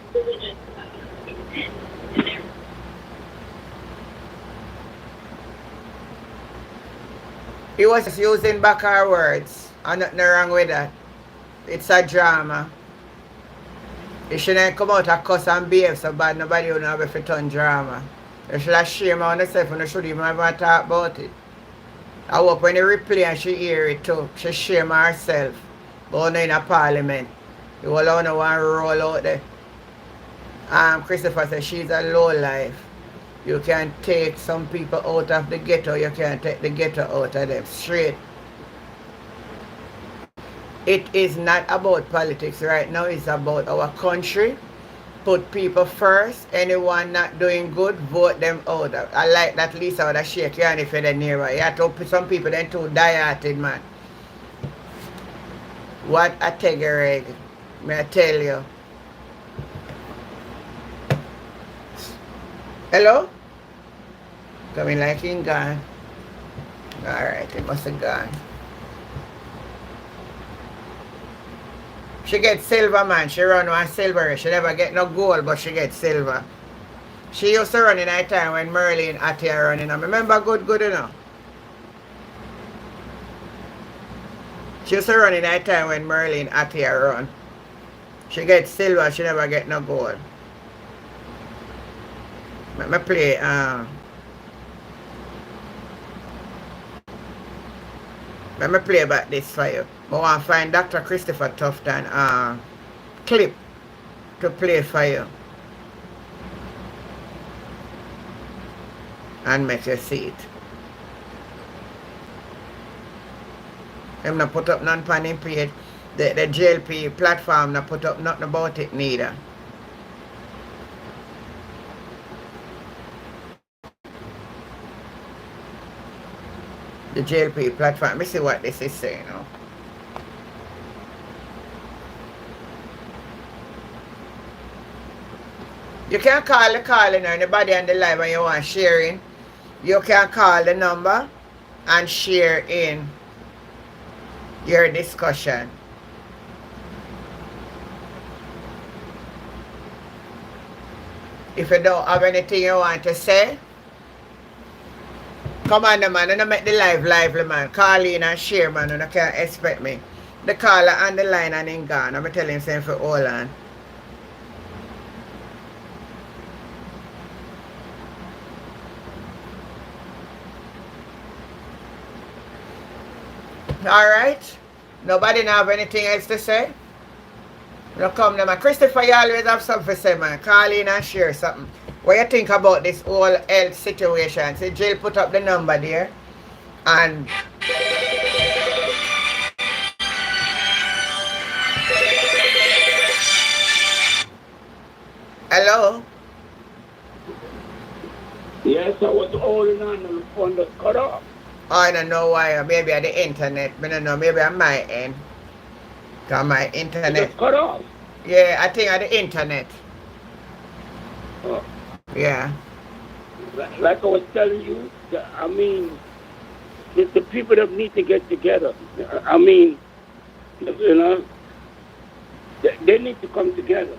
He was using back our words. And nothing wrong with that. It's a drama. You shouldn't come out and cuss and behave so bad. Nobody would have to turn drama. You should have shame on yourself and you should even have talk about it. I hope when you replay and she hear it too, she shame herself. Going in a parliament. You will only want to roll out there. Christopher said she's a low life. You can take some people out of the ghetto, you can take the ghetto out of them. Straight. It is not about politics right now, it's about our country. Put people first. Anyone not doing good, vote them out. I like that Lisa would have shake your hand if you're the neighbor. You have to put some people then too die-hearted, man. What a teggereg, may I tell you. Hello? Coming like in gone. Alright, it must have gone. She get silver, man. She run one silver. She never get no gold, but she get silver. She used to run in that time when Merlin at here running. I remember good enough. She used to run in that time when Merlin at here run. She get silver, she never get no gold. Let me play let me play about this for you. I want to find Dr. Christopher Tufton clip to play for you. And make you see it. I'm not put up none on him page. The JLP platform not put up nothing about it neither. The JLP platform. Let me see what this is saying now. You can call the caller now. Anybody on the live when you want sharing, you can call the number and share in your discussion. If you don't have anything you want to say, come on, man. I don't make the live lively, man. Call in and share, man. You can't expect me. The caller on the line and in gone. I'm telling him something for hold on. Alright. Nobody now have anything else to say? No come man. Christopher, you always have something to say, man. Call in and share something. What you think about this whole health situation? See, Jill put up the number there. And hello? Yes, I was holding on to the phone that cut off. Oh, I don't know why. Maybe at the internet. I don't know. Maybe on my end. On my internet. It cut off. Yeah, I think at the internet. Oh. Yeah. Like I was telling you, I mean, it's the people that need to get together. I mean, you know, they need to come together.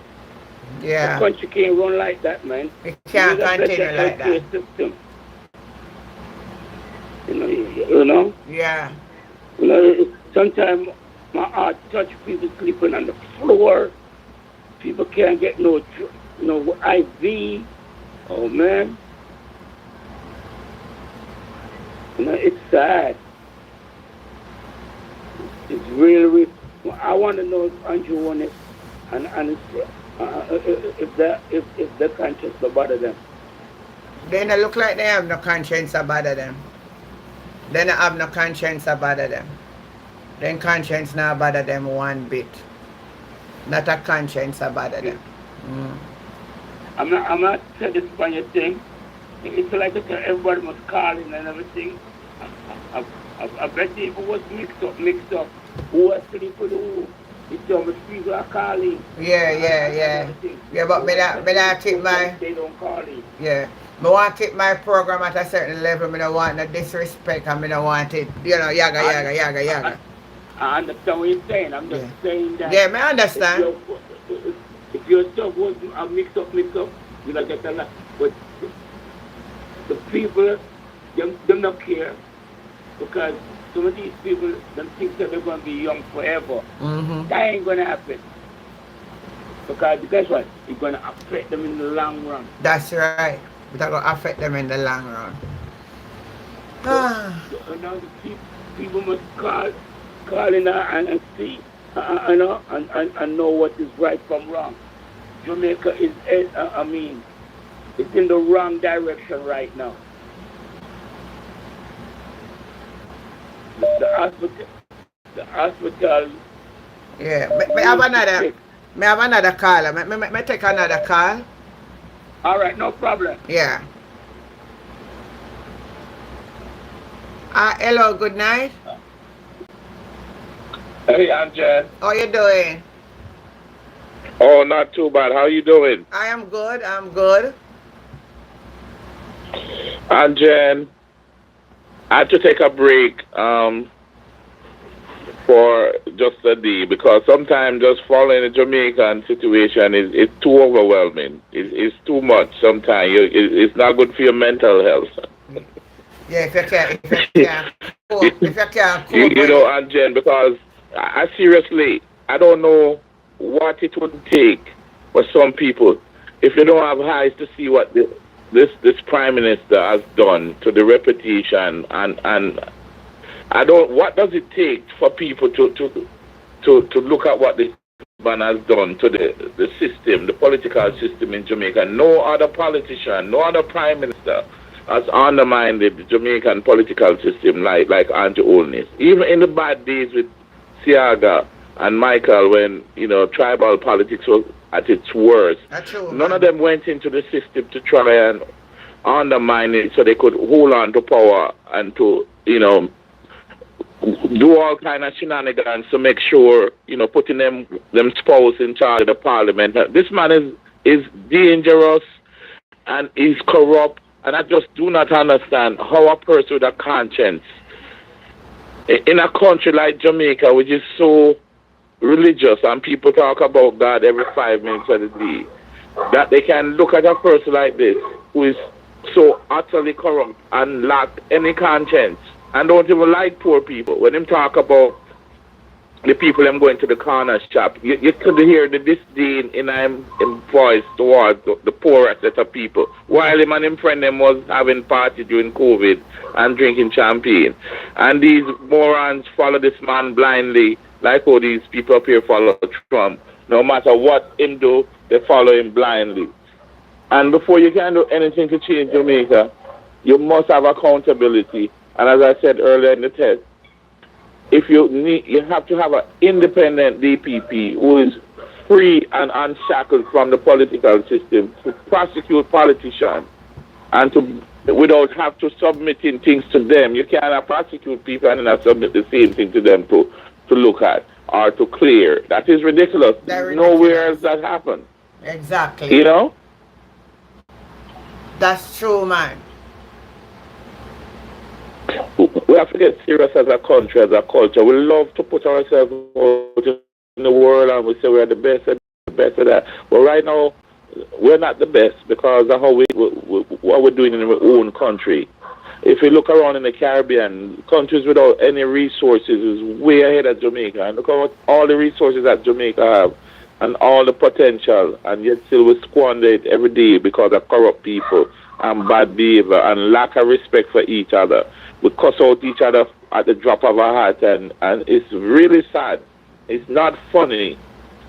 Yeah. The country can't run like that, man. It can't continue like that. System. You know? Yeah. You know, sometimes my heart touch people sleeping on the floor. People can't get no IV. Oh, man. You know, it's sad. It's really. I want to know if Andrew won it, and if the conscience don't bother them. They don't look like they have no conscience about them. They don't have no conscience about them. Then conscience not bother them one bit. Not a conscience about them. Mm. I'm not satisfied your thing. It's like everybody must call in and everything. I bet if it was mixed up. Who was sleeping who? It's so much people are calling. Yeah, but me not keep my... They don't call in. Yeah. I want to keep my program at a certain level. I don't want no disrespect and I don't want it, yaga. I understand what you're saying. I'm just saying that. Yeah, I understand. If your stuff was mixed up, you don't get a lot. But the people, them not care because some of these people, them think that they're going to be young forever. Mm-hmm. That ain't going to happen. Because guess what? It's going to affect them in the long run. That's right. It's going to affect them in the long run. Now the people must call in and see and know what is right from wrong. Jamaica is, it's in the wrong direction right now. The hospital. Yeah, may have another call. May take another call. All right, no problem. Yeah. Hello, good night. Hey, I'm Jan. How you doing? Oh, not too bad. How you doing? I am good. I'm good. I'm Jan. I had to take a break. for just a day, because sometimes just following the Jamaican situation is too overwhelming. It's too much. Sometimes it's not good for your mental health. Yeah, if you can't cope You with know, it. and Jen, because I seriously, I don't know what it would take for some people if you don't have eyes to see what this prime minister has done to the reputation, and I don't. What does it take for people to look at what this man has done to the system, the political system in Jamaica? No other politician, no other prime minister has undermined the Jamaican political system like Andrew Holness. Even in the bad days with Siaga and Michael, when tribal politics was at its worst, none of them went into the system to try and undermine it so they could hold on to power and to do all kind of shenanigans to make sure putting them spouse in charge of the parliament. This man is dangerous and is corrupt, and I just do not understand how a person with a conscience in a country like Jamaica, which is so religious and people talk about God every 5 minutes of the day, that they can look at a person like this who is so utterly corrupt and lack any conscience and don't even like poor people. When them talk about the people them going to the corner shop, you could hear the disdain in him voice towards the poorest set of people. While him and him friend them was having party during COVID and drinking champagne. And these morons follow this man blindly, like how these people up here follow Trump. No matter what him do, they follow him blindly. And before you can do anything to change Jamaica, you must have accountability. And as I said earlier in the test, you have to have an independent DPP who is free and unshackled from the political system to prosecute politicians and without have to submitting things to them. You cannot prosecute people and not submit the same thing to them to look at or to clear. That is ridiculous. Nowhere else that happens. Exactly. That's true, man. We have to get serious as a country, as a culture. We love to put ourselves out in the world and we say we're the best and the best of that. But right now, we're not the best because of how what we're doing in our own country. If you look around in the Caribbean, countries without any resources is way ahead of Jamaica. And look at all the resources that Jamaica have and all the potential, and yet still we squander it every day because of corrupt people and bad behavior and lack of respect for each other. We cuss out each other at the drop of a hat, and it's really sad. It's not funny.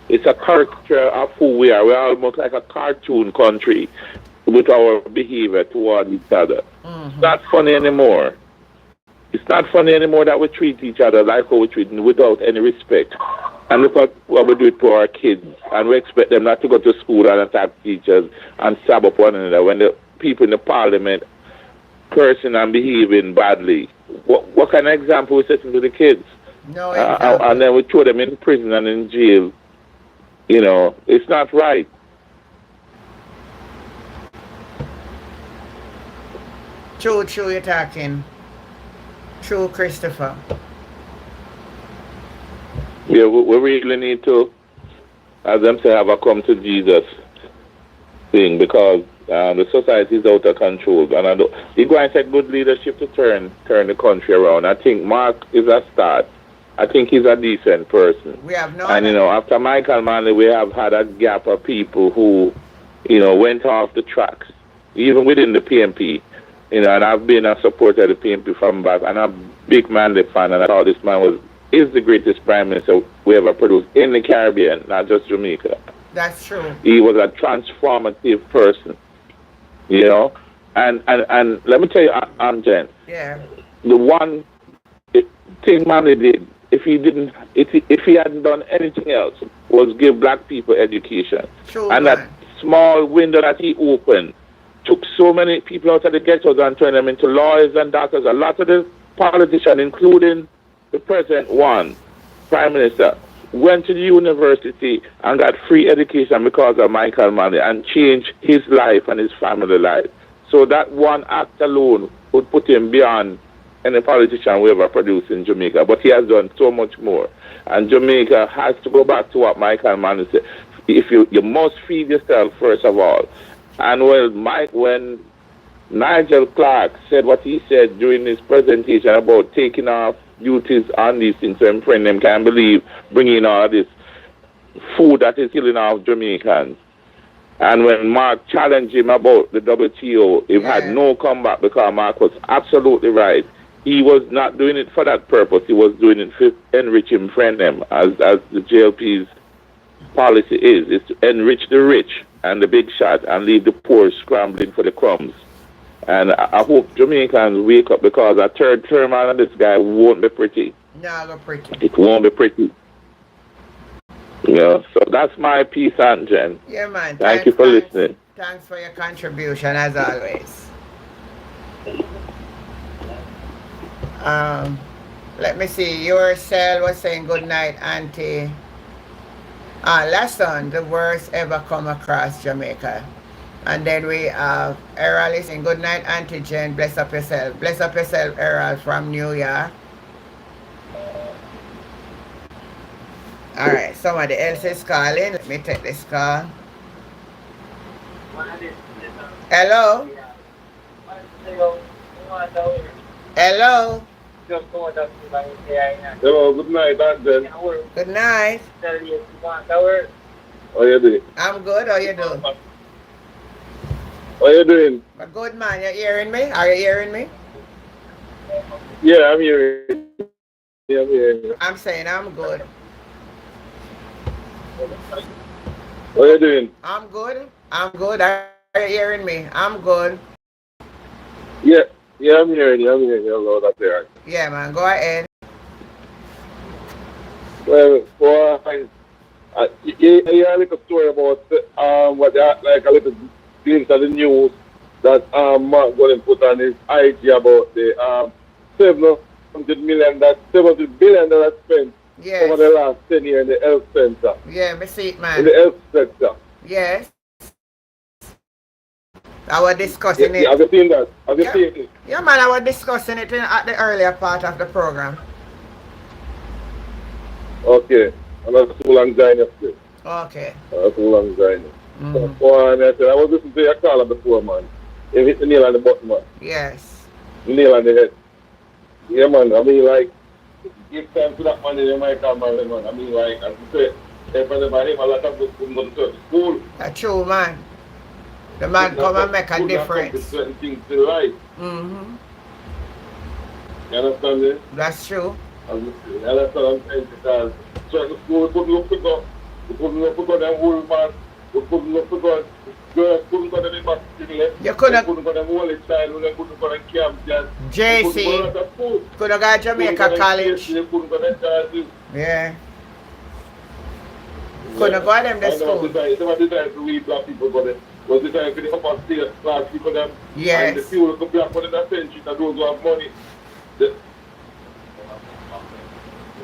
It's a caricature of who we are. We're almost like a cartoon country with our behavior toward each other. It's not funny anymore. It's not funny anymore that we treat each other like how we treat them without any respect. And look at what we do it to our kids. And we expect them not to go to school and attack teachers and stab up one another when the people in the parliament cursing and behaving badly. What kind of example we setting to the kids? No example. And then we throw them in prison and in jail. It's not right. True, you're talking. True, Christopher. Yeah, we really need to, as them say, have a come to Jesus thing because the society is out of control. And you're going to take good leadership to turn the country around. I think Mark is a start. I think he's a decent person. We have no. And after Michael Manley, we have had a gap of people who, went off the tracks, even within the PMP. And I've been a supporter of the PMP from back, and I'm a big Manley fan, and I thought this man is the greatest prime minister we ever produced in the Caribbean, not just Jamaica. That's true. He was a transformative person, And let me tell you, Jen. Yeah. The one thing Manley did, if he hadn't done anything else, was give black people education. True, and man. that small window that he opened took so many people out of the ghettos and turned them into lawyers and doctors. A lot of the politicians, including the present one, Prime Minister, went to the university and got free education because of Michael Manley and changed his life and his family life. So that one act alone would put him beyond any politician will ever produce in Jamaica, but he has done so much more. And Jamaica has to go back to what Michael Mann said. If you must feed yourself first of all. And when Nigel Clark said what he said during his presentation about taking off duties on these things, and friend them can't believe bringing all this food that is killing off Jamaicans. And when Mark challenged him about the WTO, he had no comeback because Mark was absolutely right. He was not doing it for that purpose. He was doing it to enrich him, friend them, as the JLP's policy is to enrich the rich and the big shot and leave the poor scrambling for the crumbs. And I hope Jamaicans wake up because a third term on this guy won't be pretty. No, not pretty. It won't be pretty. Yeah, so that's my piece, Aunt Jen. Yeah, man. Thank you for listening. Thanks for your contribution, as always. Let me see. Your cell was saying good night, Auntie. Lesson, the worst ever come across Jamaica. And then we have Errol saying good night, Auntie Jen. Bless up yourself. Bless up yourself, Errol from New York. Alright, somebody else is calling. Let me take this call. Hello? Hello? Hello, good night, Aunt. Good night. How you doing? I'm good. How you doing? How you doing? Good, man. You hearing me? Are you hearing me? Yeah, I'm hearing. Yeah, I'm hearing. I'm saying I'm good. How you doing? I'm good. I'm good. Are you hearing me? I'm good. Yeah, I'm hearing you. I'm hearing you. Hello, that's there. Yeah, man. Go ahead. Well, you hear a little story about what like a little glimpse of the news that Mark Golden put on his IG about the $700 billion that spent over the last 10 years in the health center. Yeah, me see it, man. In the health sector. Yes. I was discussing it. Have you seen that? Have you seen it? Yeah, man, I was discussing it at the earlier part of the program. Okay. And that's too long time yesterday. Okay. That's too long time. I was listening to your caller before, man. You hit the nail on the button, man. Yes. Nail on the head. Yeah, man. I mean, like, give time to that money, they might come, man. I mean, like, as you said, everybody by him, a lot of people couldn't go to school. That's true, man. The man come and make a difference. Certain things in life. Mm-hmm. You understand me? That's true. That's what I'm saying, because certain schools couldn't look to go. We couldn't look to go them whole man. We couldn't look to go. Girls couldn't go to the basketball. You couldn't go to the holy child. We couldn't go to camp. JC. Couldn't go to Jamaica College. Couldn't go to Jersey. Yeah. Couldn't go to them the school. They were designed to read black people, but it was designed for the upper state class people. Them. Yes. And the people who could black for the century and those who have money.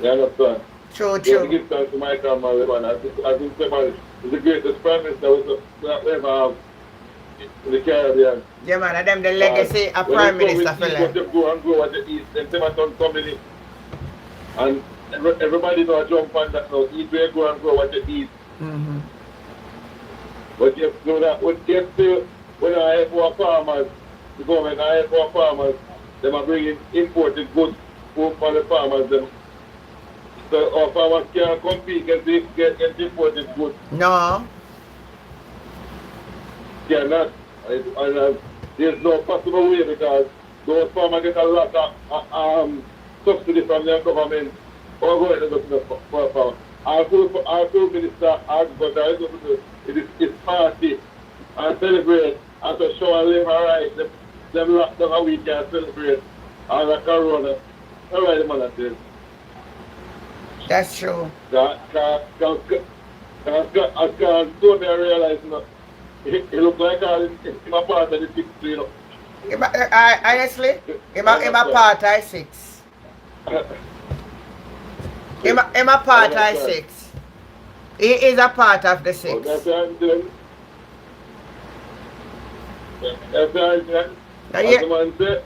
You understand? True. You give thanks to my man. I think man is the greatest prime minister we ever have in the Caribbean. Yeah, man, and them the legacy of prime minister for them. When grow and grow at the east, then they must come in. And everybody know jump on that now. Eat where grow and grow at the east. Mm-hmm. But you know that when I help our farmers, the government I help our farmers, they are bringing imported goods for the farmers. Them. So our farmers can't compete against imported goods. No. Cannot. And there's no possible way because those farmers get a lot of subsidy from their government or going to the farm. Our food minister agriculture is his party and celebrate and to show and live alright. Them locked down a week and celebrate all the corona. Alright, the man that says. That's true. I realize he look like he's a part of the six, you know. Honestly, I'm a part of six. I'm a part of six. He is a part of the six. As the man said,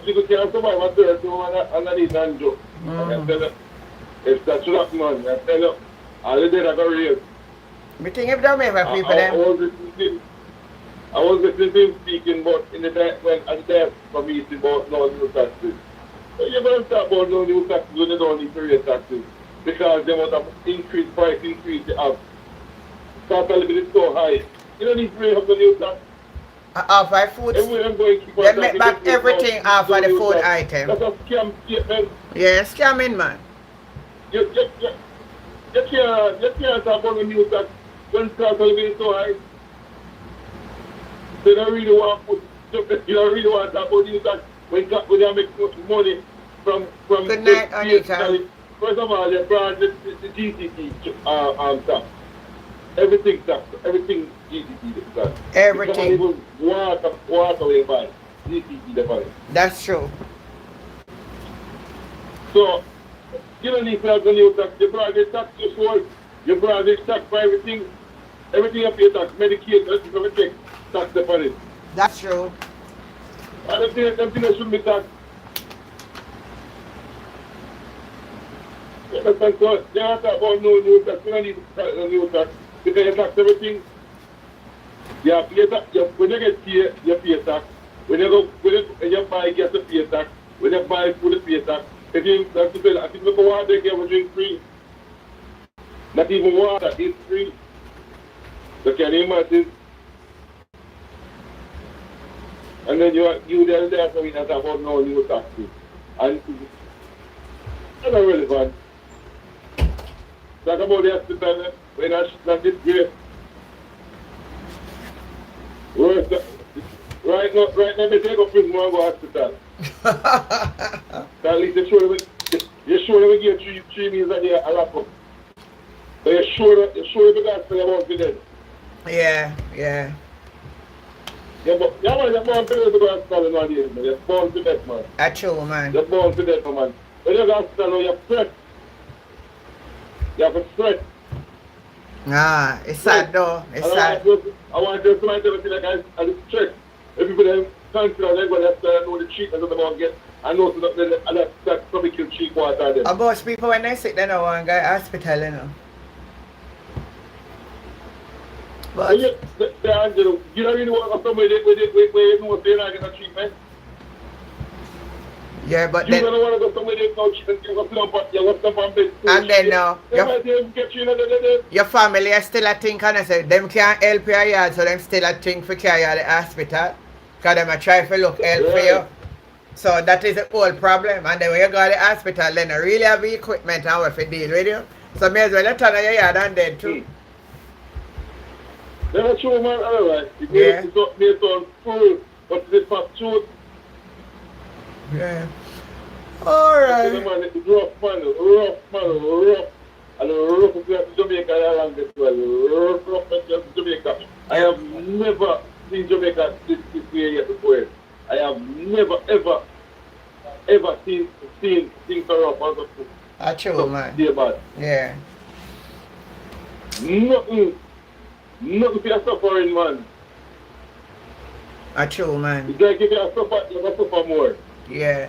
people can't survive a third underneath and joke. I tell you, it's that trap, man. I tell you, all the dead are going to raise. Me think if don't make people them. I was listening to him speaking about in the time when at the time for me it's about no new taxes. So you're going to talk about no new taxes when you don't need to raise taxes because they want to price increase the have. Cost of living is so high. You don't need to raise up the new tax. Off our food. They make back everything off of the food item. That's a scam statement. Yeah, scamming, man. You can't talk about the new tax when cost of living is so high. They don't really want to put, you don't really want to talk about new tax when they make money from Good night, Anika. First of all, they brought the GCT tax. Everything tax, everything GCT tax. Everything. Even walk away by GCT deposit. That's true. So, you don't need to have the new tax. You brought the tax to sold. You brought the tax for everything. Everything you pay tax. Medicaid, everything tax deposit. That's true. I don't think them things should be taxed. So, they don't talk about no new tax. You don't need to tax the new tax. Because you tax everything. You pay tax. When you get here, you pay tax. When you buy gas, you pay tax. When you buy food, you pay tax. If you look at water, you can drink free. Not even water, it's free. So can you imagine? And then you there so we not about no new taxes. And it's not relevant. Talk about the hospital when I this great. Right now, they take a prison and go hospital. At least you sure they will give 3 meals a day a lap up. But you're sure the gospel about the dead. Yeah. You're born to death, man. You're born to death, man. That's true, man. You're born to death, man. When you're hospital, you're fret. You have to fret. It's sad though. It's sad. I want to do something like I just check. If people then consider they're going to know the treatment of the market, I know that's probably kill cheap water then. Most people when they sick, they don't want to go to hospital, you know. But you don't really want somebody where you know they're not getting treatment. yeah, but You then don't want to go somewhere there's no treatment, you go sit up on bed. and then now Get you your family is still a think and I say them can't help your yard, so them still a think for carry you to the hospital. Cause them a try to look help for you. So that is the whole problem. And then when you go to the hospital, then you really have the equipment and what to deal with you. So may as well you turn on your yard and dead too. That's true, man. Alright. Yeah. It's not based on full, but it's not truth. Yeah. Alright. It's rough, man. And the rough is to Jamaica along this well. Rough is to Jamaica. I have never seen Jamaica this way yet before. I have never, ever seen things so rough. That's true, man. Yeah. Nothing for your suffering, man. That's true, man. It's like if you suffer, you're going to suffer more. Yeah.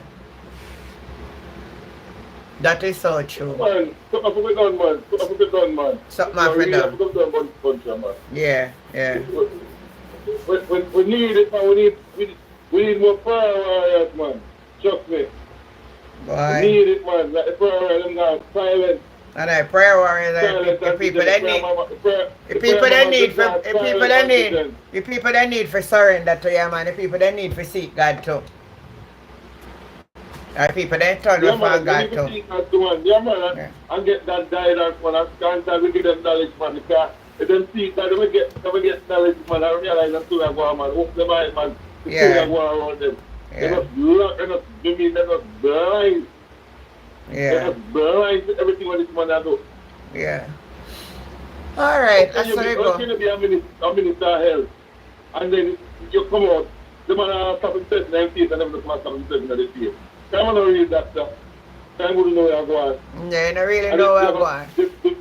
That is so true. Man, something for be done, man. Something for be done, man. Something for be done. Country, man. Yeah. We need it, man. We need more prayer warriors, man. Trust me. Boy. We need it, man. Like the prayer warriors, them now silent. And I prayer warriors, the people that need for surrender to you, man. The people that need for seek God too. The people that turn from God too. Yeah, man. And get that guidance, man. And sometimes we give them knowledge, man. Because if them see that, they will get knowledge, man. I realize that's too like one, man. Open them eyes, man. Yeah. Around them. Yeah. They're not blind. Yeah. They're not blind to everything what this man has do. Yeah. Alright, that's how you go. You're going to be a minister of health. And then you come out, the man has something said in the face and never come out something said in the face. I want to read that stuff. I wouldn't know where I'm going. Yeah, you don't really know where I'm going.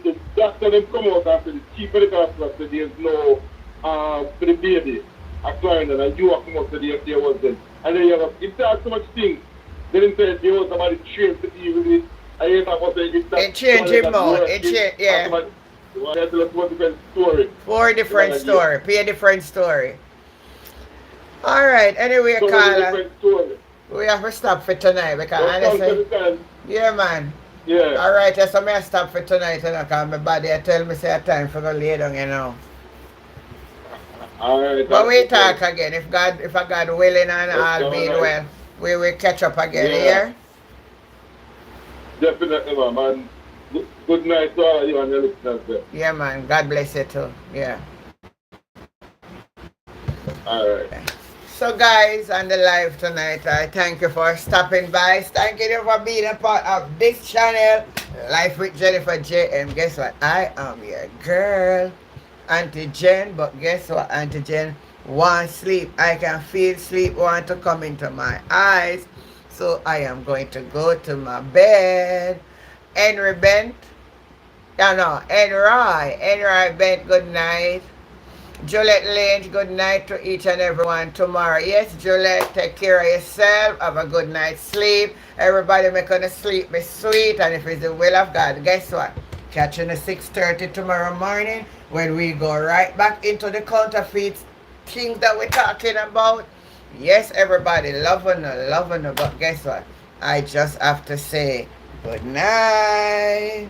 The doctor them come out after the chief of the hospital said there's no for the baby. Clarendon and you have come up to there was them. And then you have, if they have so much things, then him say there was somebody trained to deal with it. And you have to say it's that. It changed him mode. It changed, yeah. You have to look for a different story. For a different story. Be a different story. Alright, anyway, So Carla. We have to stop for tonight because honestly. Yeah, man. Yeah. Alright, so I stop for tonight, you know, because my body tell me say time for go lay down, you know. Alright. But we talk again. If God willing and all being well, we will catch up again, yeah? Definitely, man. Good night to all of you and your listeners there. Yeah, man. God bless you too. Yeah. Alright. So guys, on the live tonight, I thank you for stopping by. Thank you for being a part of this channel, Life with Jennifer J. And guess what? I am your girl, Auntie Jen. But guess what, Auntie Jen? Want sleep. I can feel sleep want to come into my eyes. So I am going to go to my bed. Henry Bent. Henry Bent, good night. Juliet Lane, good night to each and everyone tomorrow. Yes, Juliet, take care of yourself. Have a good night's sleep. Everybody make on sleep be sweet. And if it's the will of God, guess what? Catch you at 6:30 tomorrow morning when we go right back into the counterfeit things that we're talking about. Yes, everybody, loving her. But guess what? I just have to say good night.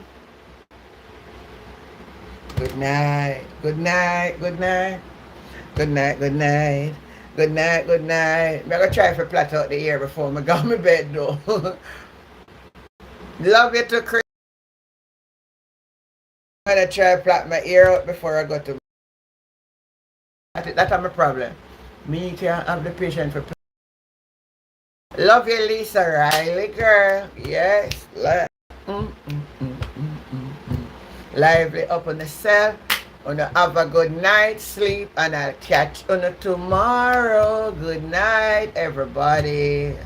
Good night. Good night. Good night. Good night. Good night. Good night. Good night. I'm going to try to plait out the ear before I go to my bed though. Love you to Chris. I'm going to try to plait my ear out before I go to bed. That's my problem. Me can't have the patience for play. Love you, Lisa Riley, girl. Yes. Lively up on the cell. Have a good night sleep and I'll catch you tomorrow. Good night, everybody.